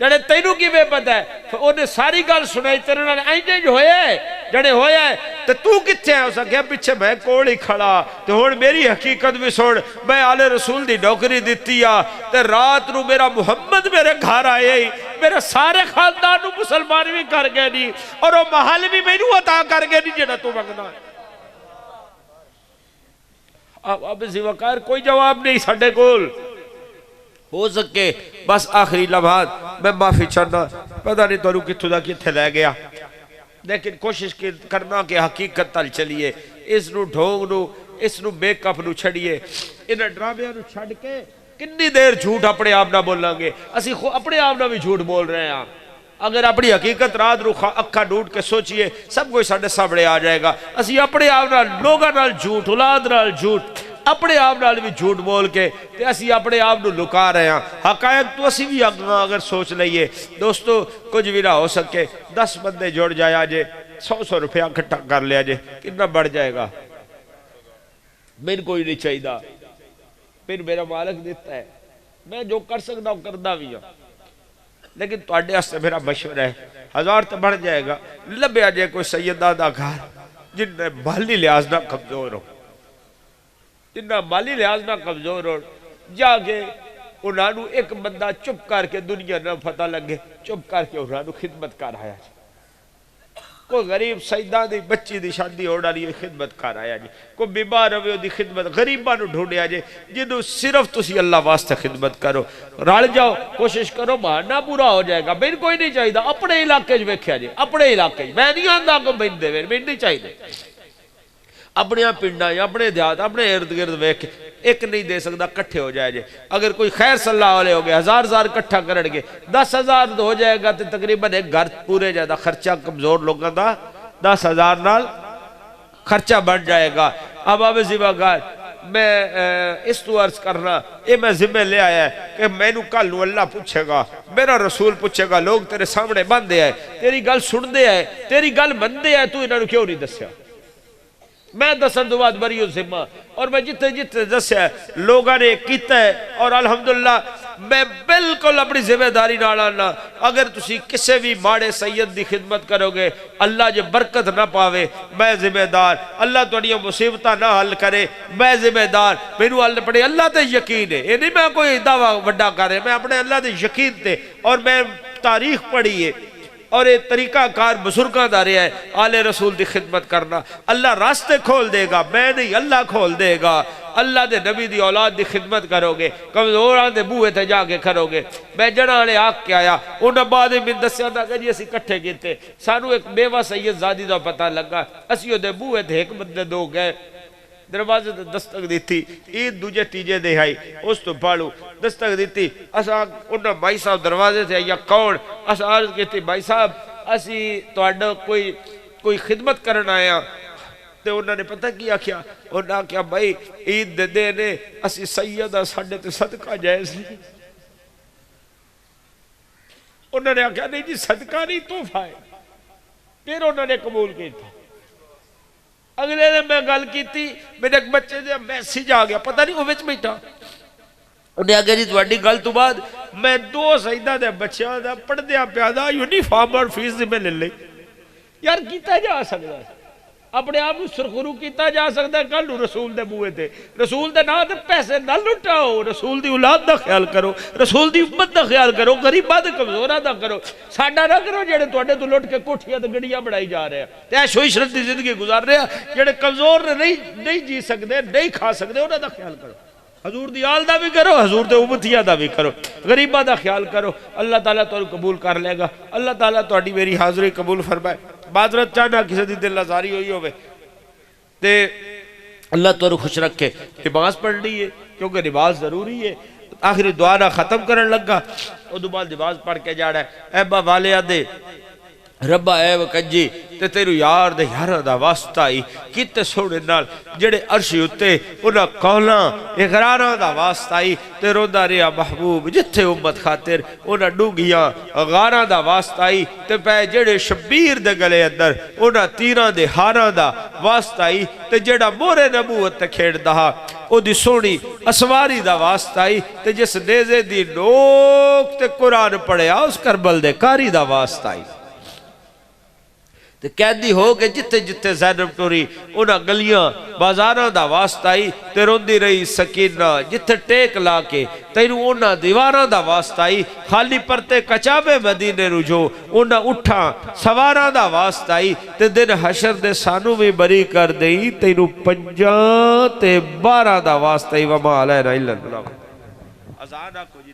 B: جڑے تینوں کی بے پتہ ہے انہیں ساری گل سنائی تیرے نال اینج ہویا ہے جڑے ہویا ہے تو کتھے ہے اسا کہا پیچھے میں کوڑ ہی کھڑا تے ہن میری حقیقت بھی سن میں آل رسول دی نوکری دیتی آ تے رات نو میرا محمد میرے گھر آئے ہی میرے سارے خاندان نو مسلمان بھی کر گئے نہیں اور وہ محل بھی مینوں عطا کر گئے نہیں جڑا تو منگنا اب ذی وقار کوئی جواب نہیں ساڈے کول ہو سکے بس آخری لمحات میں معافی چاہنا پتہ نہیں تو کتھوں دا کتھے لے گیا لیکن کوشش کرنا کہ حقیقت تل چلیے اس نو ڈھونگ نو اس نو میک اپ نو چھڑیے انہیں ڈرامے نو چھڑ کے کنی دیر جھوٹ اپنے آپ نہ بولیں گے اسی اپنے آپ نہ بھی جھوٹ بول رہے ہیں اگر اپنی حقیقت رات رو اکھا ڈوٹ کے سوچئے سب کوئی ساڑھے سامنے آ جائے گا اسی اپنے آپ نہ لوگاں نال جھوٹ اولاد نال جھوٹ اپنے آپ نال بھی جھوٹ بول کے تے اسی اپنے آپ نو لکا رہے ہیں حقائق تو اسی بھی اگر سوچ لئیے دوستو کچھ بھی نہ ہو سکے 10 بندے جوڑ جائے آجے 100 روپیہ کھٹا کر لیا جے کتنا بڑھ جائے گا میرے کوئی نہیں چاہیے دا پھر میرا مالک دیتا ہے میں جو کر سکتا ہوں کردہ بھی ہوں لیکن تواڈے واسطے میرا مشورہ ہے 1000 تو بڑھ جائے گا، لبیا جائے کوئی سیدہ دا گھر جن نے مالی لحاظ نہ کمزور ہو، جنہ مالی لحاظ نہ کمزور ہو، جا کے انہاں نو ایک بندہ چپ کر کے دنیا نہ پتہ لگے، چپ کر کے انہاں نو خدمت کر آیا جی، کوئی غریب سیدہ دی بچی دی شادی ہو ڈالی خدمت کر آیا جی، کوئی بیمار ہوئے دی خدمت، غریباں نو ڈھونڈیا جی، جنہوں صرف تسی اللہ واسطے خدمت کرو، رل جاؤ، کوشش کرو، بہانہ پورا ہو جائے گا، میں کوئی نہیں چاہیے دا اپنے علاقے جو ویکھیا جی، اپنے علاقے جو، میں نہیں آندہ کو بین دے میں نہیں چاہیے، اپنے پنڈا یا اپنے دیہات اپنے ارد گرد ویکھ ایک نہیں دے سکتا، کٹھے ہو جائے جے، اگر کوئی خیر صلی اللہ علیہ ہو گیا 1000 کٹھا کرن گے 10,000 ہو جائے گا تو تقریباً ایک گھر پورے جائے دا خرچہ کمزور لوگوں دا 10,000 نال خرچہ بڑھ جائے گا۔ اب اب زیبا گار میں اس تو عرض کرنا یہ میں ذمہ لے آیا ہے کہ میں نو کل نو اللہ پوچھے گا، میرا رسول پوچھے گا، لوگ تیرے سامنے بندے آئے، تیری گل سن دے آئے، تیری گل مندے آئے، تو انہوں نے کیوں نہیں دسیا؟ میں دسن دو بعد بریو ذمہ، اور میں جتے جتے دسیا لوگاں نے کیتا ہے، اور الحمدللہ میں بالکل اپنی ذمہ داری نالانا، اگر تسی کسے بھی ماڑے سید دی خدمت کرو گے اللہ جو برکت نہ پاوے میں ذمہ دار، اللہ تو انہیں مصیبتہ نہ حل کرے میں ذمہ دار، میں نو اللہ پڑے اللہ تے یقین ہے، یہ نہیں میں کوئی دعویٰ وڈا کر رہے، میں اپنے اللہ تے یقین تے، اور میں تاریخ پڑھی ہے اور یہ طریقہ کار بزرگاں دا رہا ہے آل رسول دی خدمت کرنا، اللہ راستے کھول دے گا، میں نہیں اللہ کھول دے گا، اللہ دے نبی دی اولاد دی خدمت کرو گے، کمزوراں دے بوئے تے جا کے کرو گے۔ میں جڑا نے آگ کے آیا انہاں بعد میں دسیا تھا کہ جی اسی کٹھے کیتے، سانو ایک بیوہ سید زادی دا پتہ لگا، اسی دے بوئے تے ایک بندے دو گئے، دروازے تے دستک دیتی، عید دوجے تیجے دے آئی، اس تو پاڑو دستک دیتی، اسا انہاں بھائی صاحب دروازے سے یا کون، اسا عرض کہتی بھائی صاحب اسی تو اڈا کوئی خدمت کرنا آیا، تے انہوں نے پتہ کیا کیا، انہوں نے کیا بھائی عید دے دینے اسی سیدہ ساڑھے تے صدقہ جائز نہیں، انہوں نے کیا نہیں جی صدقہ نہیں تحفہ ہے، پھر انہوں نے قبول کی تھا۔ اگلے دن میں گل کی تھی، میرے ایک بچے دے میسیج آ گیا، پتہ نہیں وہ وچ بیٹھا، انہیں آگیا جی تواڈی گل تو بعد میں 2 سیدہ دے بچیاں دا پڑھ دیا پیادا یونیفارم اور فیس میں لے لے، یار کیتا جا سکتا ہے، اپنے آپ سرخرو کیتا جا سکتا ہے، کل رسول دے بوئے تھے، رسول دے نہ دے پیسے نہ لٹاؤ، رسول دی اولاد دا خیال کرو، رسول دی امت دا خیال کرو، غریباں دے کمزوراں دا کرو، ساڈا نہ کرو جڑے تواڈے تو لٹ کے کوٹھیاں تے گڑیاں بڑھائی جا رہے ہیں تے عیش و عشرت دی زندگی گزار رہے ہیں، جڑے کمزور نہیں جی سکدے نہیں کھا سکدے انہاں دا خیال کرو، حضور دی آل دا بھی کرو، حضور دے امتیاں دا بھی کرو، غریباں دا خیال کرو، اللہ تعالیٰ تو قبول کر لے گا، اللہ تعالیٰ تہاڈی میری حاضری قبول فرمائے۔ معذرت چاہنا کسی دی دل آزاری ہوئی ہوئے تے اللہ تو خوش رکھے، نماز پڑھنی ہے کیونکہ نماز ضروری ہے، آخری دعا ختم کرن لگا، ادو بعد نماز پڑھ کے جا رہا ہے، اے با والیا دے ربا اے وکنجی تے تیرو یار دے یارہ دا واسطہ ہی کتے سوڑے نال جڑے عرشی ہوتے انہاں قولاں اقراراں دا واسطہ ہی تے روندا رہیا محبوب جتھے امت خاطر انہاں ڈونگیاں غاراں دا واسطہ ہی تے پہ جڑے شبیر دے گلے اندر انہاں تیراں دے ہاراں دا واسطہ ہی تے جڑا مورے نبوت تے کھیڑ دہا او دی سونی اسواری دا واسطہ ہی تے جس نیزے دی نوک تے قرآن پڑھیا اس کربل دے کاری دا واسطہ ہی تے قیدی ہو کے جتے جتے زینب ٹوری انہاں گلیاں بازاراں دا واسطہ ہی تے روندی رہی سکینہ جتے ٹیک لا کے تینوں انہاں دیواراں دا واسطہ ہی خالی پرتے کچابے مدینے رجو انہاں اٹھاں سواراں دا واسطہ ہی تے دن حشر دے سانو بھی بری کر دئی تینوں 5 تے 12 دا واسطہ ہی وما علینا الا البلاغ۔ اذان کو